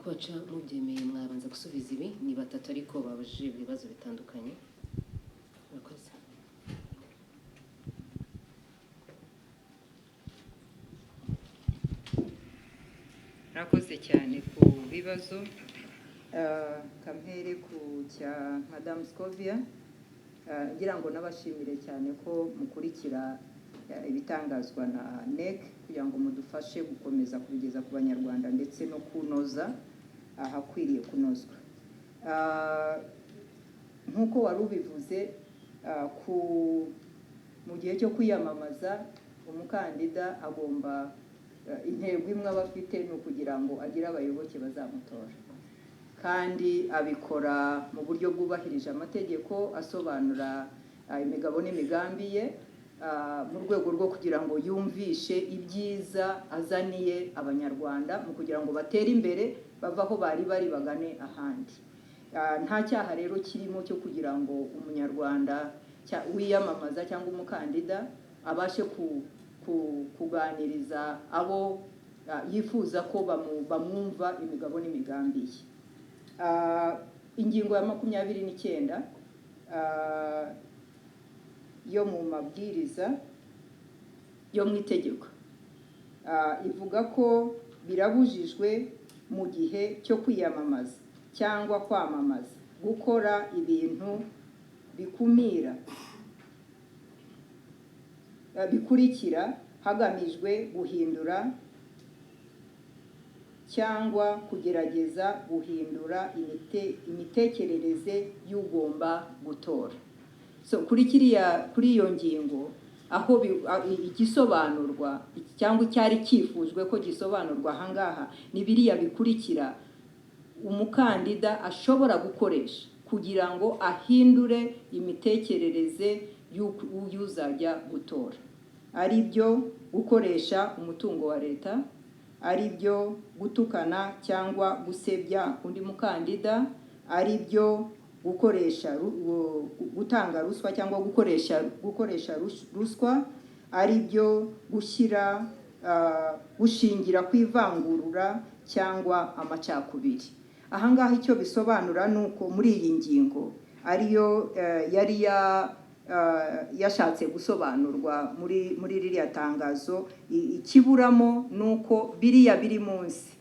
koca mubyemeye mwabanza gusubiza ibi ni batatu ariko babajije ibibazo bitandukanye. Murakoze. Murakoze cyane ku bibazo. Kampere ku cya Madame Scovia, ngira ngo nabashimire cyane ko mukurikira ibitangazwa na NEC kugira ngo mudufashe gukomeza kubigeza ku banyarwanda ndetse no kunoza ahakwiriye kunozwa. Nkuko wari ubivuze, mu gihe cyo kwiyamamaza umukandida agomba intego imwe aba afite ni ukugira ngo agire abayoboke bazamutora, kandi abikora mu buryo bwubahirije amategeko, asobanura imigabo n'imigambi ye mu rwego rwo kugira ngo yumvishe ibyiza azaniye abanyarwanda mu kugira ngo batere imbere, bava aho bari bagane ahandi. Nta cyaha rero kirimo cyo kugira ngo umunyarwanda wiyamamaza cyangwa umukandida abashe kuganiriza abo yifuza ko bamwumva imigabo n'imigambi ye. Ingingo ya 29 yo mu mabwiriza yo mu itegeko ivuga ko birabujijwe mu gihe cyo kwiyamamaza cyangwa kwamamaza gukora ibintu bikumira bikurikira hagamijwe guhindura cyangwa kugerageza guhindura imitekerereze y'ugomba gutora. So kuri iyo ngingo aho igisobanurwa cyangwa cyari cyifujwe ko gisobanurwa ahangaha ni biriya bikurikira umukandida ashobora gukoresha kugira ngo ahindure imitekerereze y'uzajya gutora. Ari byo gukoresha umutungo wa leta, ari byo gutukana cyangwa gusebya undi mukandida, ari byo gukoresha gutanga ruswa cyangwa gukoresha ruswa, ari byo gushingira kwivangurura cyangwa amacakubiri. Ahangaha icyo bisobanura nuko muri iyi ngingo ariyo yari yashatse gusobanurwa muri ririya tangazo, ikiburamo nuko biriya biri munsi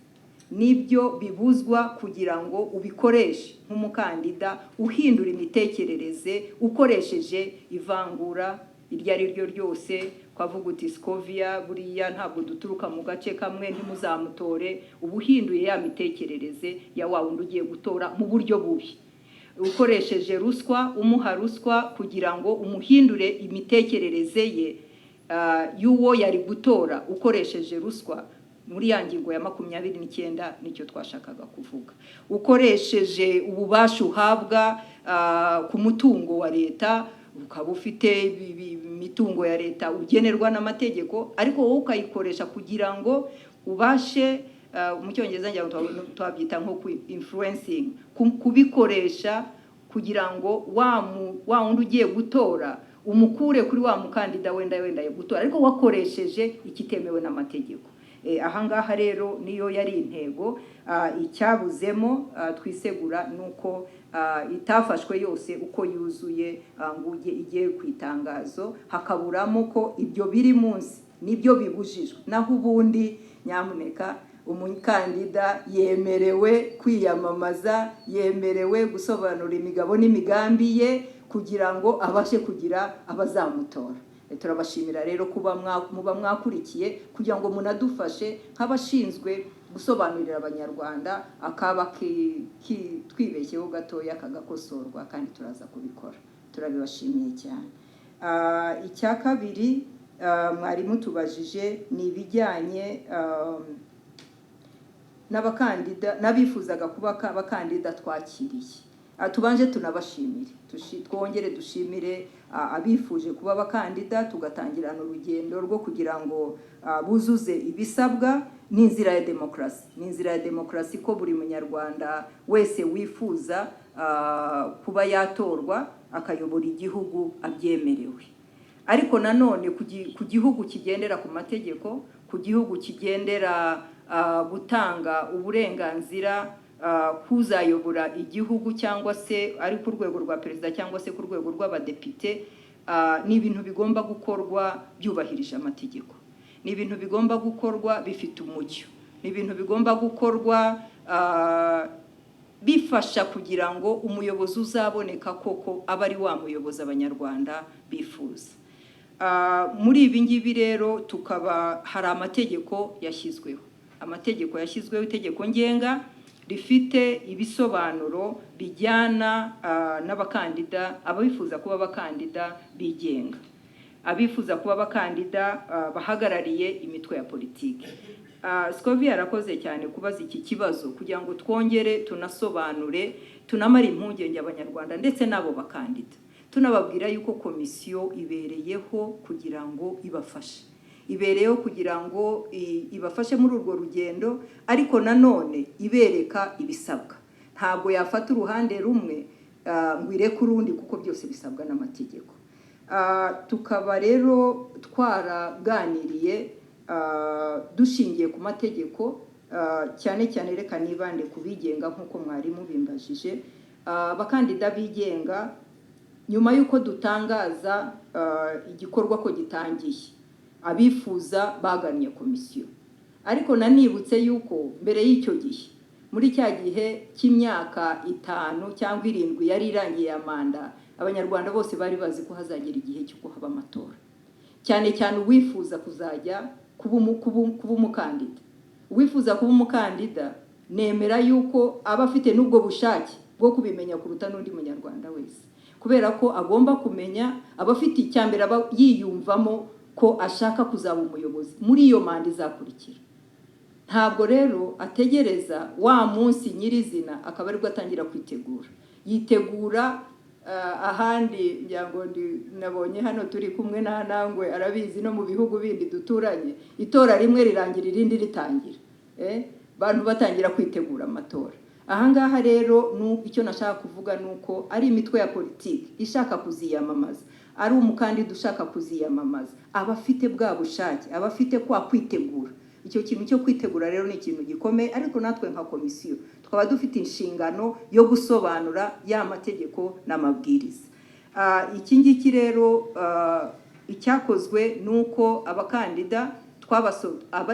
nibyo bibuzwa kugira ngo ubikoreshe nk'umukandida uhindura imitekerereze ukoresheje ivangura iryo ari ryo ryose. Kwavuga uti Scovia buriya ntabwo duturuka mu gace kamwe ntimuzamutore, ubuhinduye ya mitekerereze ya wa wundi ugiye gutora mu buryo bubi. Ukoresheje ruswa, umuha ruswa kugira ngo umuhindure imitekerereze ye y'uwo yari gutora ukoresheje ruswa. Muri ya ngingo ya 29 nicyo twashakaga kuvuga. Ukoresheje ububasha uhabwa ku mutungo wa leta, ukaba ufite imitungo ya leta ugenerwa n'amategeko, ariko wowe ukayikoresha kugira ngo ubashe mu cyongereza njya twabyita nko influencing, kubikoresha kugira ngo wa wundi ugiye gutora umukure kuri wa mukandida wenda gutora, ariko wakoresheje ikitemewe n'amategeko. Ahangaha rero niyo yari intego. Icyabuzemo twisegura nuko itafashwe yose uko yuzuye ngo igiye ku itangazo, hakaburamo ko ibyo biri munsi nibyo bibujijwe. Naho ubundi nyamuneka umukandida yemerewe kwiyamamaza, yemerewe gusobanura imigabo n'imigambi ye kugira ngo abashe kugira abazamutora. Turabashimira rero kuba muba mwakurikiye kugira ngo munadufashe nk'abashinzwe gusobanurira abanyarwanda akaba twibeshyeho gatoya kagakosorwa, kandi turaza kubikora. Turabibashimiye cyane. Icya kabiri mwari mutubajije ni ibijyanye n'abakandida n'abifuzaga kuba abakandida twakiriye. Tubanje tunabashimire, twongere dushimire abifuje kuba abakandida, tugatangirana urugendo rwo kugira ngo buzuze ibisabwa. N'inzira ya demokrasi, n'inzira ya demokrasi ko buri munyarwanda wese wifuza kuba yatorwa akayobora igihugu abyemerewe. Ariko nanone ku gihugu kigendera ku mategeko, ku gihugu kigendera gutanga uburenganzira kuzayobora igihugu cyangwa se ari ku rwego rwa perezida cyangwa se ku rwego rw'abadepite, ni ibintu bigomba gukorwa byubahirije amategeko, ni ibintu bigomba gukorwa bifite umucyo, ni ibintu bigomba gukorwa bifasha kugira ngo umuyobozi uzaboneka koko aba ari wa muyobozi abanyarwanda bifuza. Muri ibi ngibi rero tukaba hari amategeko yashyizweho, itegeko ngenga rifite ibisobanuro bijyana n'abakandida, abifuza kuba abakandida bigenga, abifuza kuba abakandida bahagarariye imitwe ya politiki. Scovia arakoze cyane kubaza iki kibazo kugira ngo twongere tunasobanure, tunamara impungenge abanyarwanda ndetse n'abo bakandida, tunababwira yuko komisiyo ibereyeho kugira ngo ibafashe, ibereyeho kugira ngo ibafashe muri urwo rugendo, ariko nanone ibereka ibisabwa. Ntabwo yafata uruhande rumwe ngo ireke urundi kuko byose bisabwa n'amategeko. Tukaba rero twaraganiriye dushingiye ku mategeko, cyane cyane reka nibande kubigenga nk'uko mwarimu bimbajije. Abakandida bigenga nyuma y'uko dutangaza igikorwa ko gitangiye, abifuza bagannye komisiyo, ariko nanibutse yuko mbere y'icyo gihe, muri cya gihe cy'imyaka 5 cyangwa 7 yari irangiye ya manda, abanyarwanda bose bari bazi ko hazagera igihe cyo kuhaba amatora, cyane cyane uwifuza kuzajya kuba umukandida. Uwifuza kuba umukandida nemera yuko aba afite n'ubwo bushake bwo kubimenya kuruta n'undi munyarwanda wese, kubera ko agomba kumenya, aba afite icyambere, aba yiyumvamo ko ashaka kuzaba umuyobozi muri iyo manda izakurikira. Ntabwo rero ategereza wa munsi nyirizina akaba aribwo atangira kwitegura, yitegura ahandi. Nyango nabonye hano turi kumwe na Nangwe arabizi, no mu bihugu bindi duturanye itora rimwe rirangira irindi ritangira, bantu batangira kwitegura amatora. Ahangaha rero icyo nashaka kuvuga nuko ari imitwe ya politiki ishaka kuziyamamaza, ari umukandida ushaka kuziyamamaza, abafite bwa bushake, abafite kwa kwitegura. Icyo kintu cyo kwitegura rero ni ikintu gikomeye, ariko natwe nka komisiyo tukaba dufite inshingano yo gusobanura ya mategeko n'amabwiriza. Iki ngiki rero icyakozwe nuko abakandida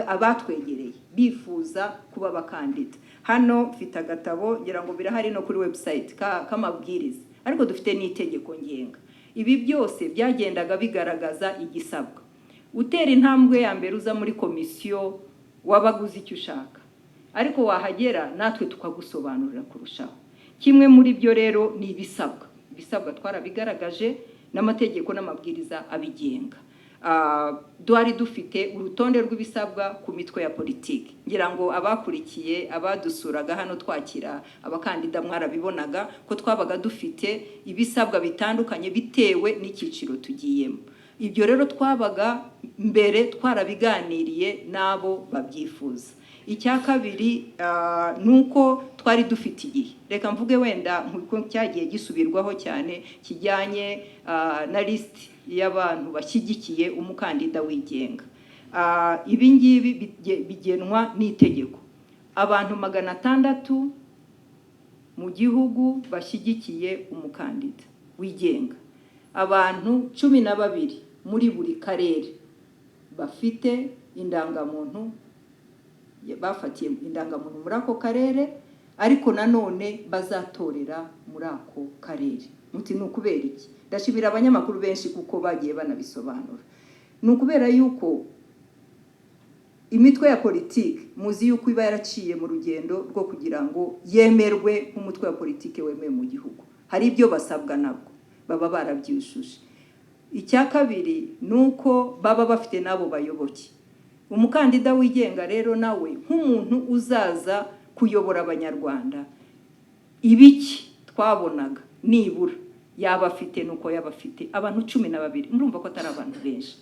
abatwegereye bifuza kuba abakandida. Hano mfite agatabo ngira ngo birahari no kuri website k'amabwiriza, ariko dufite n'itegeko ngenga. Ibi byose byagendaga bigaragaza igisabwa. Utera intambwe ya mbere uza muri komisiyo wabaguze icyo ushaka, ariko wahagera natwe tukagusobanurira kurushaho. Kimwe muri byo rero ni ibisabwa. Ibisabwa twarabigaragaje n'amategeko n'amabwiriza abigenga. Duhari dufite urutonde rw'ibisabwa ku mitwe ya politiki. Ngira ngo abakurikiye, abadusuraga hano twakira abakandida mwarabibonaga ko twabaga dufite ibisabwa bitandukanye bitewe n'icyiciro tugiyemo. Ibyo rero twabaga mbere twarabiganiriye nabo babyifuza. Icya kabiri nuko twari dufite igihe, reka mvuge wenda nk'uko cyagiye gisubirwaho cyane, kijyanye na list y'abantu bashyigikiye umukandida wigenga. Ibi ngibi bigenwa n'itegeko. Abantu 600 mu gihugu bashyigikiye umukandida wigenga. Abantu 12 muri buri karere bafite indangamuntu, bafatiye indangamuntu muri ako karere, ariko nanone bazatorera muri ako karere. Muti nukubera iki? Ndashimira abanyamakuru benshi kuko bagiye banabisobanura. Nukubera yuko imitwe ya politiki muzi yuko iba yaraciye mu rugendo rwo kugira ngo yemerwe nk'umutwe wa politiki wemewe mu gihugu. Hari ibyo basabwa nabwo baba barabyushuje. Icya kabiri nuko baba bafite nabo bayoboke. Umukandida wigenga rero nawe nk'umuntu uzaza kuyobora abanyarwanda, ibiki twabonaga nibura yaba afite nuko yaba afite abantu 12. Murumva ko atari abantu benshi.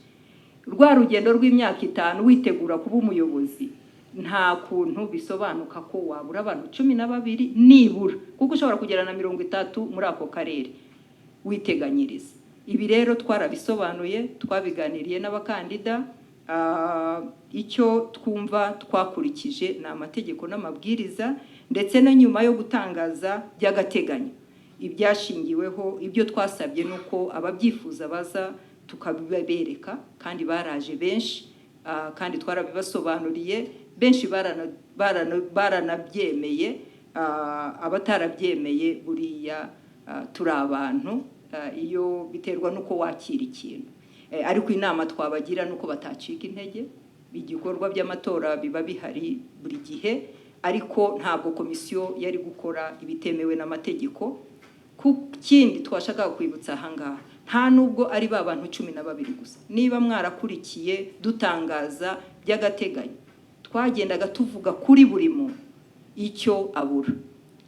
Rwa rugendo rw'imyaka 5 witegura kuba umuyobozi, nta kuntu bisobanuka ko wabura abantu 12 nibura, kuko ushobora kugera na 30 muri ako karere witeganyiriza. Ibi rero twarabisobanuye, twabiganiriye n'abakandida, icyo twumva twakurikije ni amategeko n'amabwiriza ndetse na nyuma yo gutangaza by'agateganyo ibyashingiweho ibyo twasabye nuko ababyifuza baza tukabibereka kandi baraje benshi kandi twarabibasobanuriye benshi baranabyemeye abatarabyemeye buriya turi abantu iyo biterwa nuko wakira ikintu ariko inama twabagira nuko batacika intege igikorwa by'amatora biba bihari buri gihe ariko ntabwo komisiyo yari gukora ibitemewe n'amategeko ku kindi twashaka kwibutsa ahangaha nta nubwo ari ba bantu 12 gusa niba mwarakurikiye dutangaza by'agateganyo twagendaga tuvuga kuri buri muntu icyo abura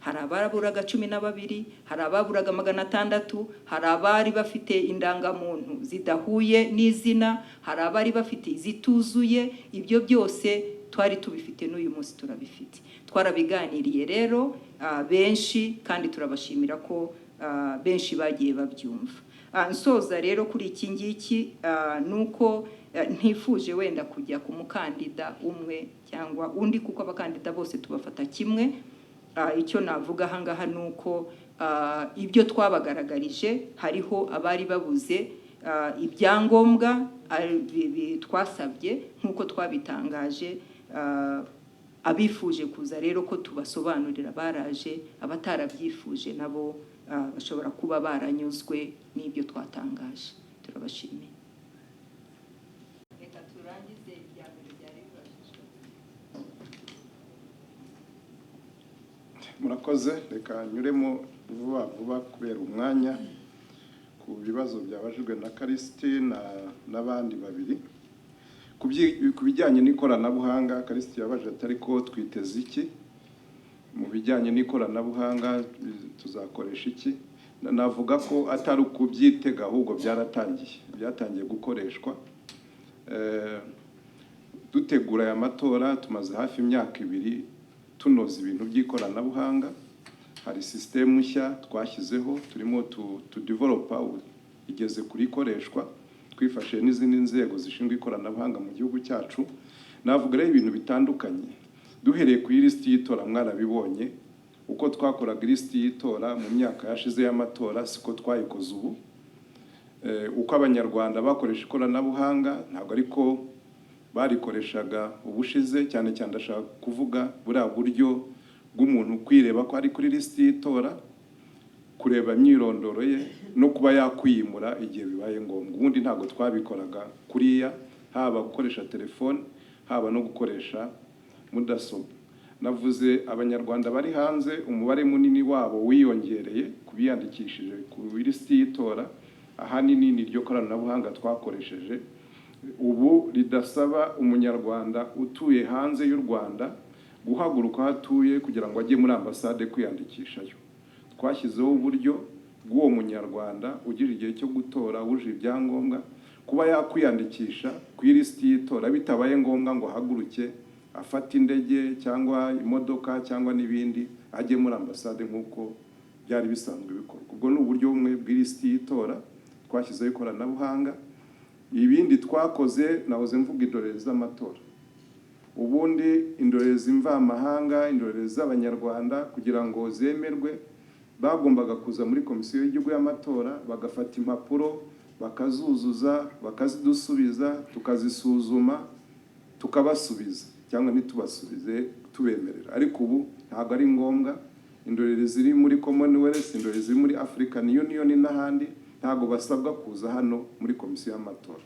hari abaraburaga 12 hari ababuraga 600 hari abari bafite indangamuntu zidahuye n'izina hari abari bafite izituzuye ibyo byose twari tubifite n'uyu munsi turabifite twarabiganiriye rero benshi kandi turabashimira ko benshi bagiye babyumva nsoza rero kuri iki ngiki nuko ntifuje wenda kujya ku mukandida umwe cyangwa undi kuko abakandida bose tubafata kimwe icyo navuga ahangaha nuko ibyo twabagaragarije hariho abari babuze ibyangombwa twasabye nkuko twabitangaje abifuje kuza rero ko tubasobanurira baraje abatarabyifuje nabo bashobora kuba baranyuzwe n'ibyo twatangaje turabashimiye. Reka turangize ibya mbere byari bibashishwe. Murakoze reka nyuremo vuba kubera umwanya ku bibazo byabajijwe na Christine n'abandi babiri ku bijyanye n'ikoranabuhanga. Christine yabaje atari ko twiteze iki mu bijyanye n'ikoranabuhanga tuzakoresha iki. Navuga ko atari ukubyitega ahubwo byatangiye gukoreshwa dutegura aya matora. Tumaze hafi imyaka 2 tunoza ibintu by'ikoranabuhanga. Hari system nshya twashyizeho turimo tu developer igeze kuri koreshwa twifashe n'izindi nzego zishinzwe ikoranabuhanga mu gihugu cyacu. Navuga rero ibintu bitandukanye duhereye ku list y'itora mwarabibonye uko twakoraga list y'itora mu myaka yashize y'amatora siko twayikoze ubu. Uko abanyarwanda bakoresha ikoranabuhanga ntabwo ariko barikoreshaga ubushize cyane ndashaka kuvuga buriya buryo bw'umuntu kwireba ko ari kuri list y'itora, kureba imyirondoro ye no kuba yakwiyimura igihe bibaye ngombwa. Ubundi ntabwo twabikoraga kuriya, haba gukoresha telefone haba no gukoresha mudasobwa. Navuze abanyarwanda bari hanze umubare munini wabo wiyongereye kubiyandikishije ku list y'itora. Ahanini niryo koranabuhanga twakoresheje ubu ridasaba umunyarwanda utuye hanze y'u Rwanda guhaguruka hatuye kugira ngo ajye muri ambasade kwiyandikishayo. Twashyizeho uburyo bw'uwo munyarwanda ugira igihe cyo gutora wuje ibyangombwa kuba yakwiyandikisha ku list y'itora bitabaye ngombwa ngo haguruke afata indege cyangwa imodoka cyangwa n'ibindi ajye muri ambasade nk'uko byari bisanzwe bikorwa. Ubwo ni uburyo bumwe bw'list y'itora twashyizeho ikoranabuhanga. Ibindi twakoze nahoze mvuga indorerezi z'amatora. Ubundi indorerezi mvamahanga, indorerezi z'abanyarwanda kugira ngo zemerwe bagombaga kuza muri komisiyo y'igihugu y'amatora bagafata impapuro bakazuzuza bakazidusubiza tukazisuzuma tukabasubiza cyangwa ntitubasubize tubemerera. Ariko ubu ntabwo ari ngombwa. Indorerezi ziri muri Commonwealth, indorerezi ziri muri African Union n'ahandi ntabwo basabwa kuza hano muri komisiyo y'amatora.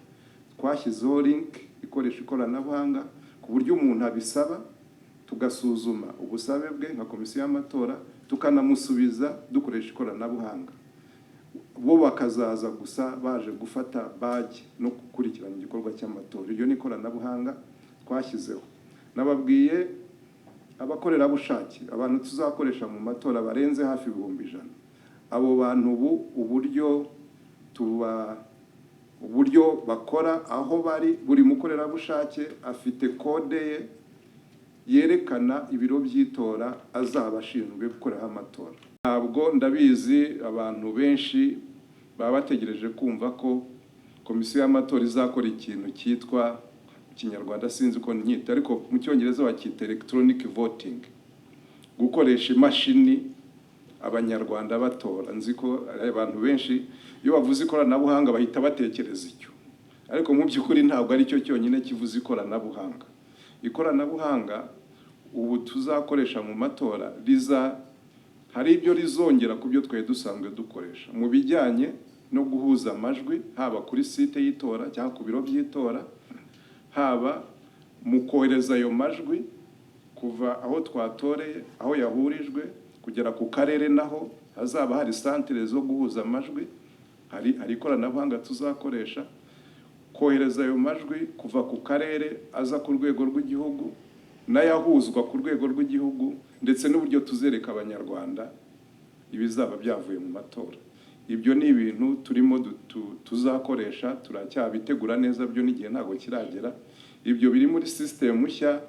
Twashyizeho link ikoresha ikoranabuhanga ku buryo umuntu abisaba tugasuzuma ubusabe bwe nka komisiyo y'amatora tukanamusubiza dukoresha ikoranabuhanga. Bo bakazaza gusa baje gufata badge no gukurikirana igikorwa cy'amatora. Iryo ni ikoranabuhanga twashyizeho. Nababwiye abakorerabushake abantu tuzakoresha mu matora barenze hafi 100,000. Abo bantu uburyo bakora aho bari buri mukorerabushake afite kode ye yerekana ibiro by'itora azaba ashinzwe gukorera amatora. Ntabwo ndabizi abantu benshi baba bategereje kumva ko komisiyo y'amatora izakora ikintu cyitwa Kinyarwanda sinzi uko nyita, ariko mu Cyongereza bakita electronic voting, gukoresha imashini abanyarwanda batora. Nzi ko abantu benshi iyo bavuze ikoranabuhanga bahita batekereza icyo, ariko mu by'ukuri ntabwo ari cyo cyonyine kivuze ikoranabuhanga. Ikoranabuhanga ubu tuzakoresha mu matora hari ibyo rizongera ku byo twari dusanzwe dukoresha mu bijyanye no guhuza amajwi, haba kuri site y'itora cyangwa ku biro by'itora, haba mu kohereza ayo majwi kuva aho twatoreye, aho yahurijwe, kugera ku karere naho hazaba hari santere zo guhuza amajwi. Hari ikoranabuhanga tuzakoresha kohereza ayo majwi kuva ku karere aza ku rwego rw'igihugu, n'ayahuzwa ku rwego rw'igihugu, ndetse n'uburyo tuzereka abanyarwanda ibizaba byavuye mu matora. Ibyo ni ibintu turimo tuzakoresha, turacyabitegura neza, byo n'igihe ntabwo kiragera. Ibyo biri muri system nshya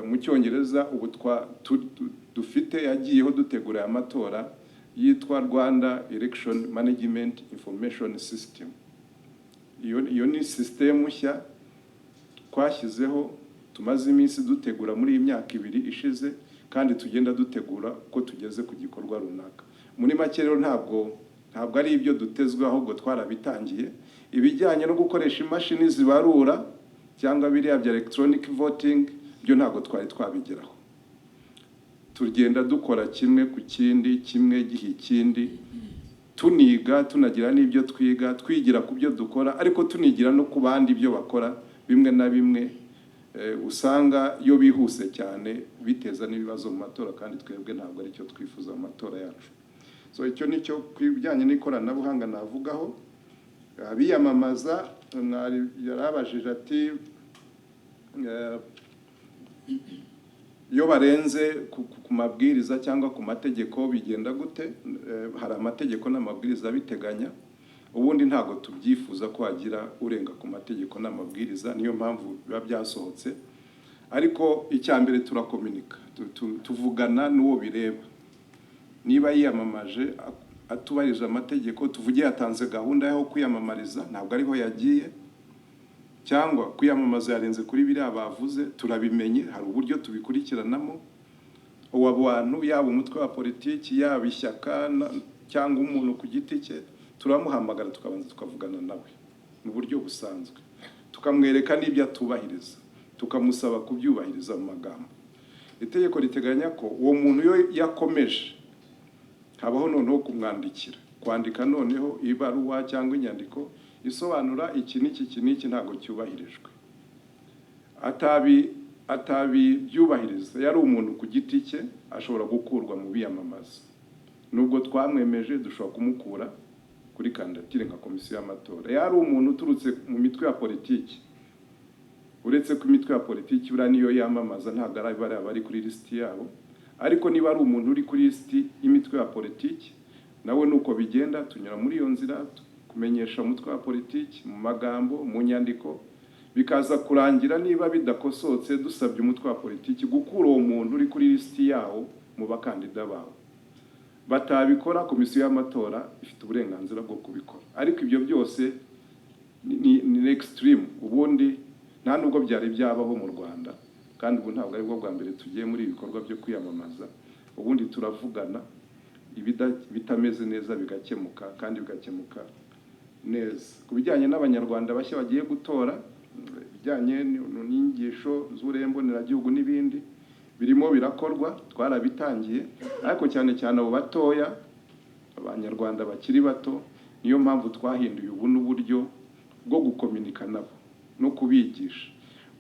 mu Cyongereza ubu dufite yagiyeho dutegura aya matora, yitwa Rwanda Election Management Information System. Iyo ni system nshya twashyizeho, tumaze iminsi dutegura muri iyi myaka 2 ishize, kandi tugenda dutegura uko tugeze ku gikorwa runaka. Muri make rero ntabwo ari ibyo dutezweho, ahubwo twarabitangiye. Ibijyanye no gukoresha imashini zibarura cyangwa biriya bya electronic voting, byo ntabwo twari twabigeraho. Tugenda dukora kimwe ku kindi, kimwe gihe ikindi, tuniga, tunagira n'ibyo twigira ku byo dukora, ariko tunigira no ku bandi ibyo bakora. Bimwe na bimwe usanga iyo bihuse cyane biteza n'ibibazo mu matora, kandi twebwe ntabwo ari cyo twifuza mu matora yacu. So icyo nicyo kwibijyanye n'ikoranabuhanga navugaho. Abiyamamaza yarabajije ati iyo barenze ku mabwiriza cyangwa ku mategeko bigenda gute? Hari amategeko n'amabwiriza biteganya, ubundi ntabwo tubyifuza ko hagira urenga ku mategeko n'amabwiriza, niyo mpamvu biba byasohotse. Ariko icyambere turakomunika, tuvugana n'uwo bireba. Niba yiyamamaje atubahirije amategeko, tuvugiye yatanze gahunda yo kwiyamamariza, ntabwo ariho yagiye, cyangwa kwiyamamaza yarenze kuri biriya bavuze, turabimenye, hari uburyo tubikurikiranamo. Uwo bantu, yaba umutwe wa politiki, yaba ishyaka cyangwa umuntu ku giti cye, turamuhamagara tukabanza tukavugana nawe mu buryo busanzwe, tukamwereka n'ibyo atubahiriza, tukamusaba kubyubahiriza mu magambo. Itegeko riteganya ko uwo muntu yo yakomeje, habaho noneho kumwandikira, kwandika noneho ibaruwa cyangwa inyandiko isobanura iki n'iki ntabwo cyubahirijwe, byubahiriza. Yari umuntu ku giti cye, ashobora gukurwa mu biyamamaza. Nubwo twamwemeje, dushobora kumukura kuri kandidatire nka komisiyo y'amatora. Yari umuntu uturutse mu mitwe ya politiki, uretse ko imitwe ya politiki buriya niyo yamamaza, ntabwo ari kuri lisiti yabo. Ariko niba ari umuntu uri kuri lisiti y'imitwe ya politiki, nawe nuko bigenda, tunyura muri iyo nzira, kumenyesha umutwe wa politiki mu magambo, mu nyandiko, bikaza kurangira niba bidakosotse dusabye umutwe wa politiki gukura uwo muntu uri kuri lisiti yawo mu bakandida bawo. Batabikora, komisiyo y'amatora ifite uburenganzira bwo kubikora. Ariko ibyo byose ni extreme, ubundi nta nubwo byari byabaho mu Rwanda, kandi ubu ntabwo ari bwo bwa mbere tugiye muri ibikorwa byo kwiyamamaza. Ubundi turavugana, bitameze neza bigakemuka, kandi bigakemuka neza. Ku bijyanye n'abanyarwanda bashya bagiye gutora, bijyanye n'inyigisho z'uburemboneragihugu n'ibindi, birimo birakorwa, twarabitangiye. Ariko cyane cyane abo batoya, abanyarwanda bakiri bato, niyo mpamvu twahinduye ubu n'uburyo bwo gukominika nabo no kubigisha.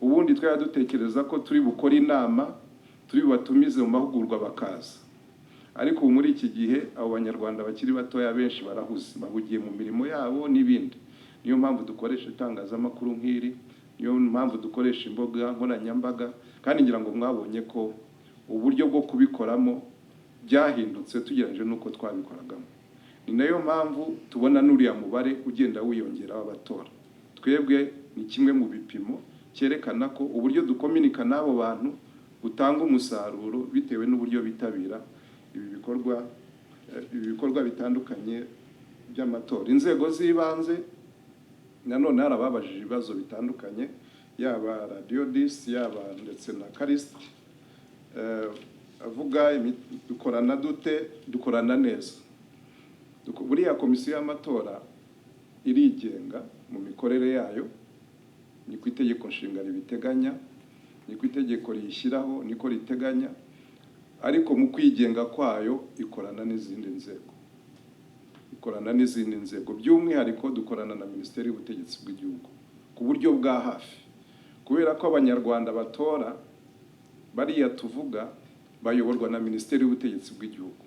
Ubundi twari dutekereza ko turi bukora inama, turi batumize mu mahugurwa bakaza. Ariko muri iki gihe abo banyarwanda bakiri batoya benshi barahuze, bahugiye mu mirimo yabo n'ibindi. Niyo mpamvu dukoresha itangazamakuru nk'iri, niyo mpamvu dukoresha imbuga nkoranyambaga, kandi ngira ngo mwabonye ko uburyo bwo kubikoramo byahindutse tugereranyije n'uko twabikoragamo. Ni nayo mpamvu tubona n'uriya mubare ugenda wiyongera w'abatora. Twebwe ni kimwe mu bipimo cyerekana ko uburyo dukominika n'abo bantu butanga umusaruro bitewe n'uburyo bitabira ibi bikorwa bitandukanye by'amatora. Inzego z'ibanze nanone harababajije ibibazo bitandukanye, yaba Radio 10 yaba ndetse na Karisiti avuga dukorana dute, dukorana neza. Buriya komisiyo y'amatora irigenga mu mikorere yayo, ni ku itegeko nshinga ribiteganya, ni ku itegeko riyishyiraho, niko riteganya, ariko mu kwigenga kwayo ikorana n'izindi nzego. Ikorana n'izindi nzego, by'umwihariko dukorana na Minisiteri y'Ubutegetsi bw'Igihugu ku buryo bwa hafi, kubera ko abanyarwanda batora bariya tuvuga bayoborwa na Minisiteri y'Ubutegetsi bw'Igihugu,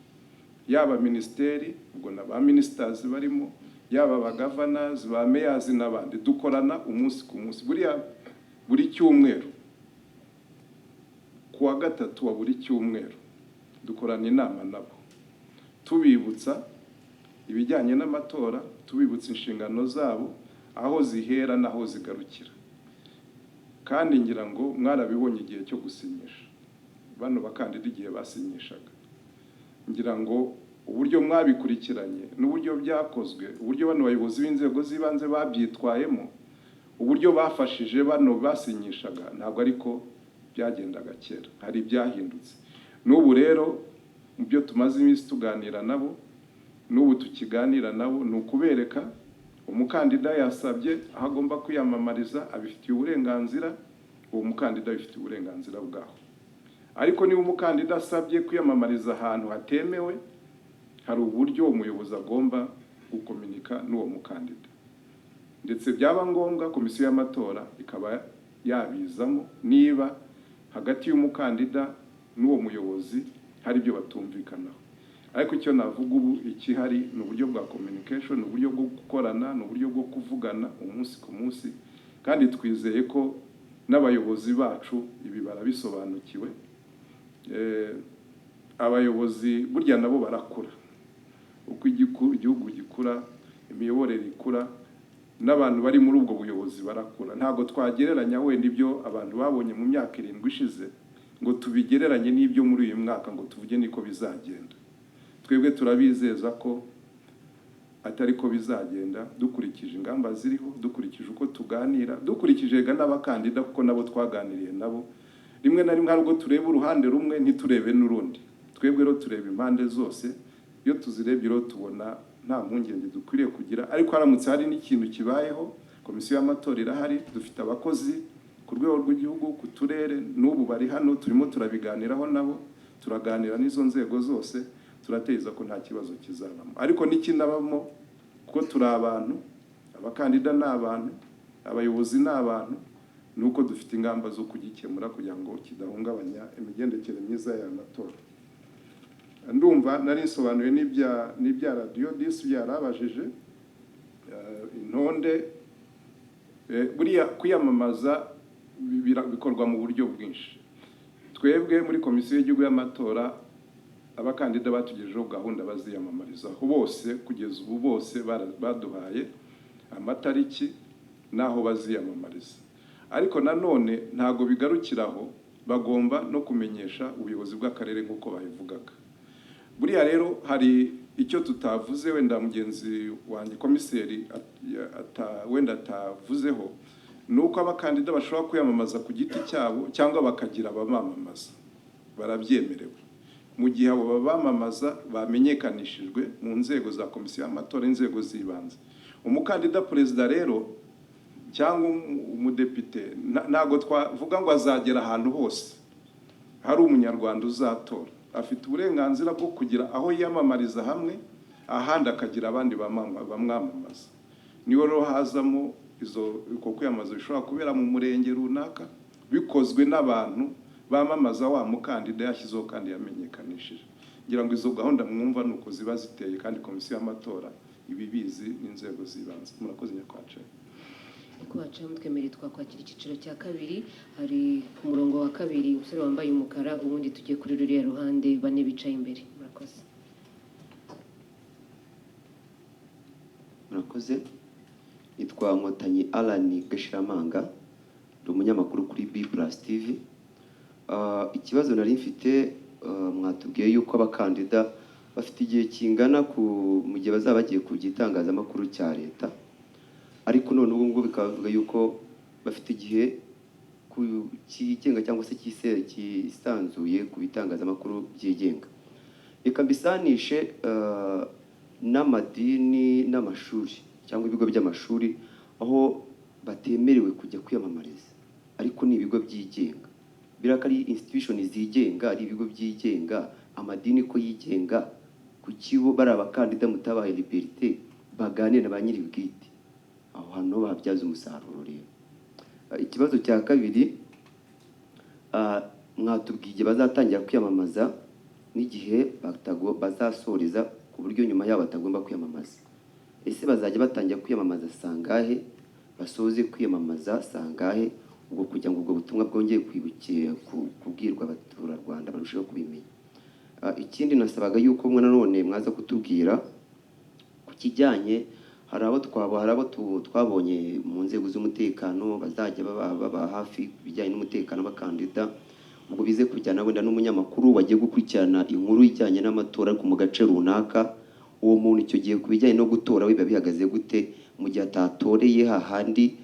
yaba minisiteri ubwo na ba ministers barimo, yaba ba governors, ba mayors n'abandi. Dukorana umunsi ku munsi, buri cyumweru kuwa gatatu wa buri cyumweru dukorana inama nabo, tubibutsa ibijyanye n'amatora, tubibutsa inshingano zabo, aho zihera naho zigarukira. Kandi ngira ngo mwarabibonye igihe cyo gusinyisha bano bakandida igihe basinyishaga, ngira ngo uburyo mwabikurikiranye n'uburyo byakozwe, uburyo bano bayobozi b'inzego z'ibanze babyitwayemo, uburyo bafashije bano basinyishaga, ntabwo ariko byagendaga kera, hari ibyahindutse. N'ubu rero mu byo tumaze iminsi tuganira nabo, n'ubu tukiganira nabo, ni ukubereka umukandida yasabye aho agomba kwiyamamariza, abifitiye uburenganzira, uwo mukandida abifitiye uburenganzira bwaho. Ariko niba umukandida asabye kwiyamamariza ahantu hatemewe, hari uburyo umuyobozi agomba gukominika n'uwo mukandida, ndetse byaba ngombwa komisiyo y'amatora ikaba yabizamo niba hagati y'umukandida n'uwo muyobozi hari ibyo batumvikanaho. Ariko icyo navuga ubu ikihari ni uburyo bwa communication, uburyo bwo gukorana, n'uburyo bwo kuvugana umunsi ku munsi, kandi twizeye ko n'abayobozi bacu ibi barabisobanukiwe. Abayobozi burya nabo barakura, uko igihugu gikura, imiyoborere ikura, n'abantu bari muri ubwo buyobozi barakura. Ntabwo twagereranya wenda ibyo abantu babonye mu myaka 7 ishize ngo tubigereranye n'ibyo muri uyu mwaka ngo tuvuge niko bizagenda. Twebwe turabizeza ko atari ko bizagenda, dukurikije ingamba ziriho, dukurikije uko tuganira, dukurikije n'abakandida kuko nabo twaganiriye nabo. Rimwe na rimwe harubwo tureba uruhande rumwe ntiturebe n'urundi. Twebwe rero tureba impande zose, iyo tuzirebye rero tubona nta mpungenge dukwiriye kugira. Ariko haramutse hari n'ikintu kibayeho, komisiyo y'amatora irahari, dufite abakozi ku rwego rw'igihugu, ku turere, n'ubu bari hano turimo turabiganiraho nabo, turaganira n'izo nzego zose, turateza ko nta kibazo kizabamo. Ariko n'ikinabamo kuko turi abantu, abakandida n'abantu, abayobozi n'abantu, nuko dufite ingamba zo kugikemura kugira ngo kidahungabanya imigendekere myiza y'amatora. Ndumva nari nsobanuye n'ibya Radio 10 byarabajije intonde. Buriya kwiyamamaza bikorwa mu buryo bwinshi. Twebwe muri komisiyo y'igihugu y'amatora, abakandida batugejejeho gahunda baziyamamarizaho bose, kugeza ubu bose baduhaye amatariki naho baziyamamariza. Ariko nanone ntago bigarukiraho, bagomba no kumenyesha ubuyobozi bw'akarere nk'uko babivugaga. Buriya rero hari icyo tutavuze, wenda mugenzi wanjye komiseri wenda atavuzeho, nuko abakandida bashobora kwiyamamaza ku giti cyabo cyangwa bakagira abamamaza, barabyemerewe mu gihe abo babamamaza bamenyekanishijwe mu nzego za komisiyo y'amatora, inzego z'ibanze. Umukandida perezida rero cyangwa umudepite ntago twavuga ngo azagera ahantu hose hari umunyarwanda uzatora. Afite uburenganzira bwo kugira aho yiyamamariza hamwe, ahandi akagira abandi bamwamamaza. Niyo rero hazamo uko kwiyamamaza bishobora kubera mu murenge runaka, bikozwe n'abantu bamamaza wa mukandida yashyizeho kandi yamenyekanishije. Ngira ngo izo gahunda mwumva nuko ziba ziteye, kandi komisiyo y'amatora ibibizi n'inzego z'ibanze. Murakoze nyakwacu. Kwacha mutwemere twakwakira ikiciro cya kabiri. Hari ku murongo wa kabiri umusore wambaye umukara, ubundi tugiye kuri ruriya ruhande bane bicaye imbere. Murakoze. Murakoze. Nitwa Nkotanyi Alan Gashiramanga, ndi umunyamakuru kuri B+ TV. Ikibazo nari mfite, mwatubwiye yuko abakandida bafite igihe kingana mu gihe bazaba bagiye ku gitangazamakuru cya leta, ariko none ubu ngubu bikavuga yuko bafite igihe kigenga cyangwa se kisanzuye ku bitangazamakuru byigenga. Reka mbisanishe n'amadini n'amashuri cyangwa ibigo by'amashuri aho batemerewe kujya kwiyamamariza, ariko ni ibigo byigenga. Biraka ari institution zigenga, ari ibigo byigenga, amadini ko yigenga, kukibo bari abakandida mutabaye liberté baganira na ba nyiri bwite, aho hano babyaza umusaruro rero. Ikibazo cya kabiri, mwatubwiye bazatangira kwiyamamaza n'igihe bazasoreza ku buryo nyuma yabo batagomba kwiyamamaza. Ese bazajya batangira kwiyamamaza sangahe, basoze kwiyamamaza sangahe, ubwo kugira ngo ubwo butumwa bwongeye kubwirwa abaturarwanda barushaho kubimenya. Ikindi nasabaga yuko mwe nanone mwaza kutubwira ku kijyanye, hari abo twabonye mu nzego z'umutekano bazajya baba hafi bijyanye n'umutekano bakandida, ubwo bize kujyana wenda n'umunyamakuru wagiye gukurikirana inkuru ijyanye n'amatora ku mu gace runaka. Uwo muntu icyo gihe kubijyanye no gutora we bihagaze gute mu gihe atatoreye hahandi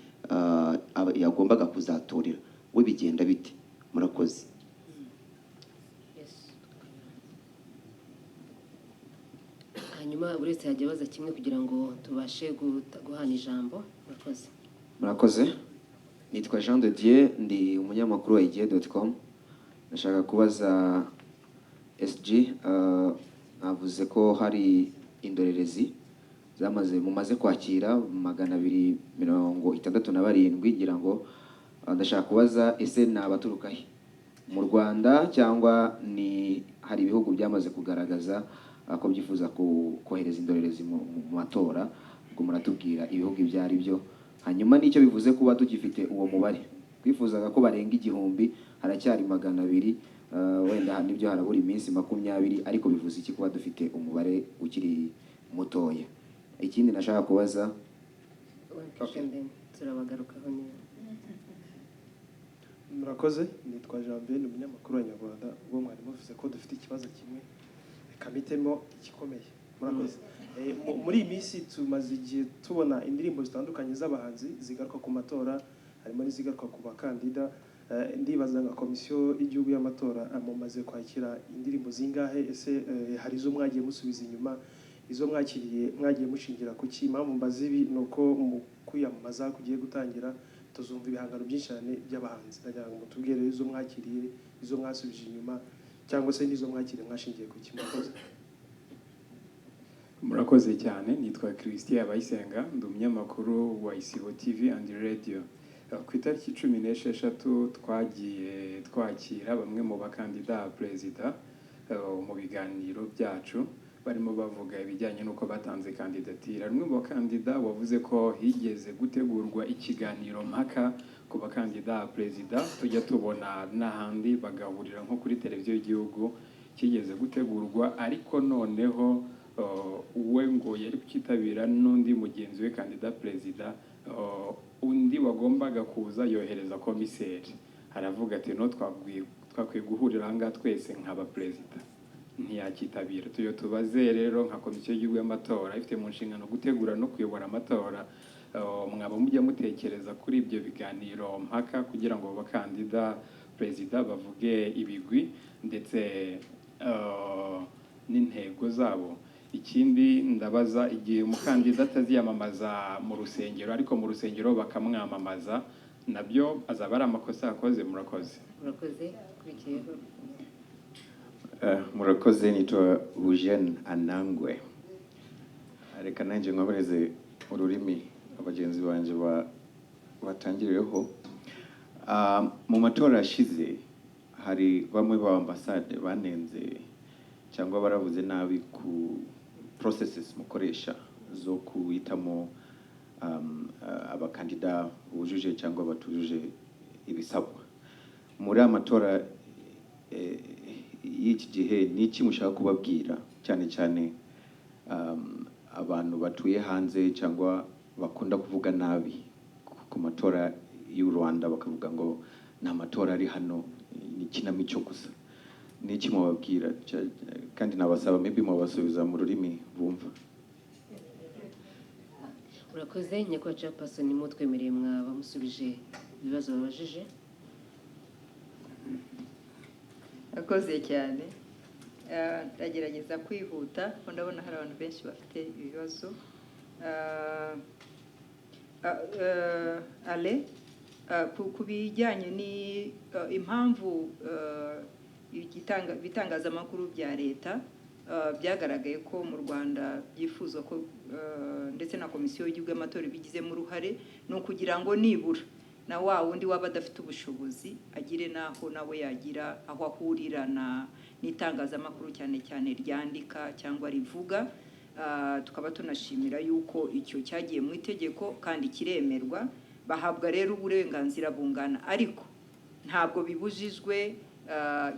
yagombaga kuzatorera, we bigenda bite? Murakoze. Hanyuma buri wese yajya abaza kimwe kugira ngo tubashe guhana ijambo. Murakoze. Murakoze. Nitwa Jean de Dieu, ndi umunyamakuru wa igihe.com. Nashaka kubaza SG, navuze ko hari indorerezi mumaze kwakira 267 ngira ngo ndashaka kubaza ese ni abaturuka he mu Rwanda cyangwa ni hari ibihugu byamaze kugaragaza ko byifuza kohereza indorerezi mu matora, ubwo muratubwira ibihugu ibyo ari byo. Hanyuma nicyo bivuze kuba tugifite uwo mubare, twifuzaga ko barenga 1000, haracyari 200, wenda nibyo harabura iminsi 20, ariko bivuze iki kuba dufite umubare ukiri mutoya? Ikindi nashaka kubaza, turabagarukaho neza. Murakoze. Nitwa Jean-Ben, umunyamakuru wa Nyarwanda. Ubwo mwari muvuze ko dufite ikibazo kimwe, kamitemo igikomeye. Murakoze. Muri iyi minsi tumaze igihe tubona indirimbo zitandukanye z'abahanzi zigaruka ku matora, harimo n'izigaruka ku bakandida. Ndibaza nka komisiyo y'igihugu y'amatora mumaze kwakira indirimbo zingahe? Ese hari izo mwagiye musubiza inyuma? Izo mwakiriye mwagiye mushingira ku ki? Impamvu mbaza ibi ni uko mu kwiyamamaza kugiye gutangira tuzumva ibihangano byinshi cyane by'abahanzi. Ndagira ngo mutubwire izo mwakiriye, izo mwasubije inyuma, cyangwa se n'izo mwakiriye mwashingiye ku ki? Murakoze. Murakoze cyane. Nitwa Christian Abayisenga, ndi umunyamakuru wa Isibo TV and Radio. Ku itariki 16 twagiye twakira bamwe mu bakandida perezida mu biganiro byacu, barimo bavuga ibijyanye n'uko batanze kandidatira. Rumwe mu bakandida wavuze ko higeze gutegurwa ikiganiro mpaka ku bakandida perezida, tujya tubona n'ahandi bagahurira nko kuri televiziyo y'igihugu, kigeze gutegurwa, ariko noneho we ngo yari kukitabira n'undi mugenzi we kandida perezida, undi wagombaga kuza yohereza komiseri, haravuga ati no twakwiye guhurira ahangaha twese nk'aba perezida, ntiyakitabira. Tuyo tubaze rero nka komisiyo y'igihugu y'amatora ifite mu nshingano gutegura no kuyobora amatora, mwaba mujya mutekereza kuri ibyo biganiro mpaka kugira ngo abakandida perezida bavuge ibigwi ndetse n'intego zabo? Ikindi ndabaza, igihe umukandida ataziyamamaza mu rusengero ariko mu rusengero bakamwamamaza, nabyo azaba ari amakosa yakoze? Murakoze. Murakoze. Kurikiyeho. Murakoze. Nitwa Eugene Anangwe. Reka nanjye nkomereze ururimi abagenzi banje batangiriyeho. Mu matora ashize hari bamwe ba ambasade banenze cyangwa baravuze nabi ku processes mukoresha zo kuhitamo abakandida bujuje cyangwa batujuje ibisabwa. Muri amatora y'iki gihe n'iki mushaka kubabwira, cyane cyane abantu batuye hanze cyangwa bakunda kuvuga nabi ku matora y'u Rwanda, bakavuga ngo nta matora ari hano, ni ikinamico gusa? N'iki mubabwira? Kandi nabasaba maybe mubasubiza mu rurimi bumva. Urakoze. Nyakubahwa Chairperson, mutwemereye mwaba musubije ibibazo babajije. Akoze cyane. Ndagerageza kwihuta kuko ndabona hari abantu benshi bafite ibibazo. Ale ku bijyanye ni impamvu ibitangazamakuru bya leta byagaragaye ko mu Rwanda byifuza ko ndetse na komisiyo y'igihugu y'amatora bigizemo uruhare ni ukugira ngo nibura na wa wundi waba adafite ubushobozi agire naho nawe yagira aho ahurira n'itangazamakuru cyane cyane ryandika cyangwa rivuga. Tukaba tunashimira yuko icyo cyagiye mu itegeko kandi kiremerwa, bahabwa rero uburenganzira bungana, ariko ntabwo bibujijwe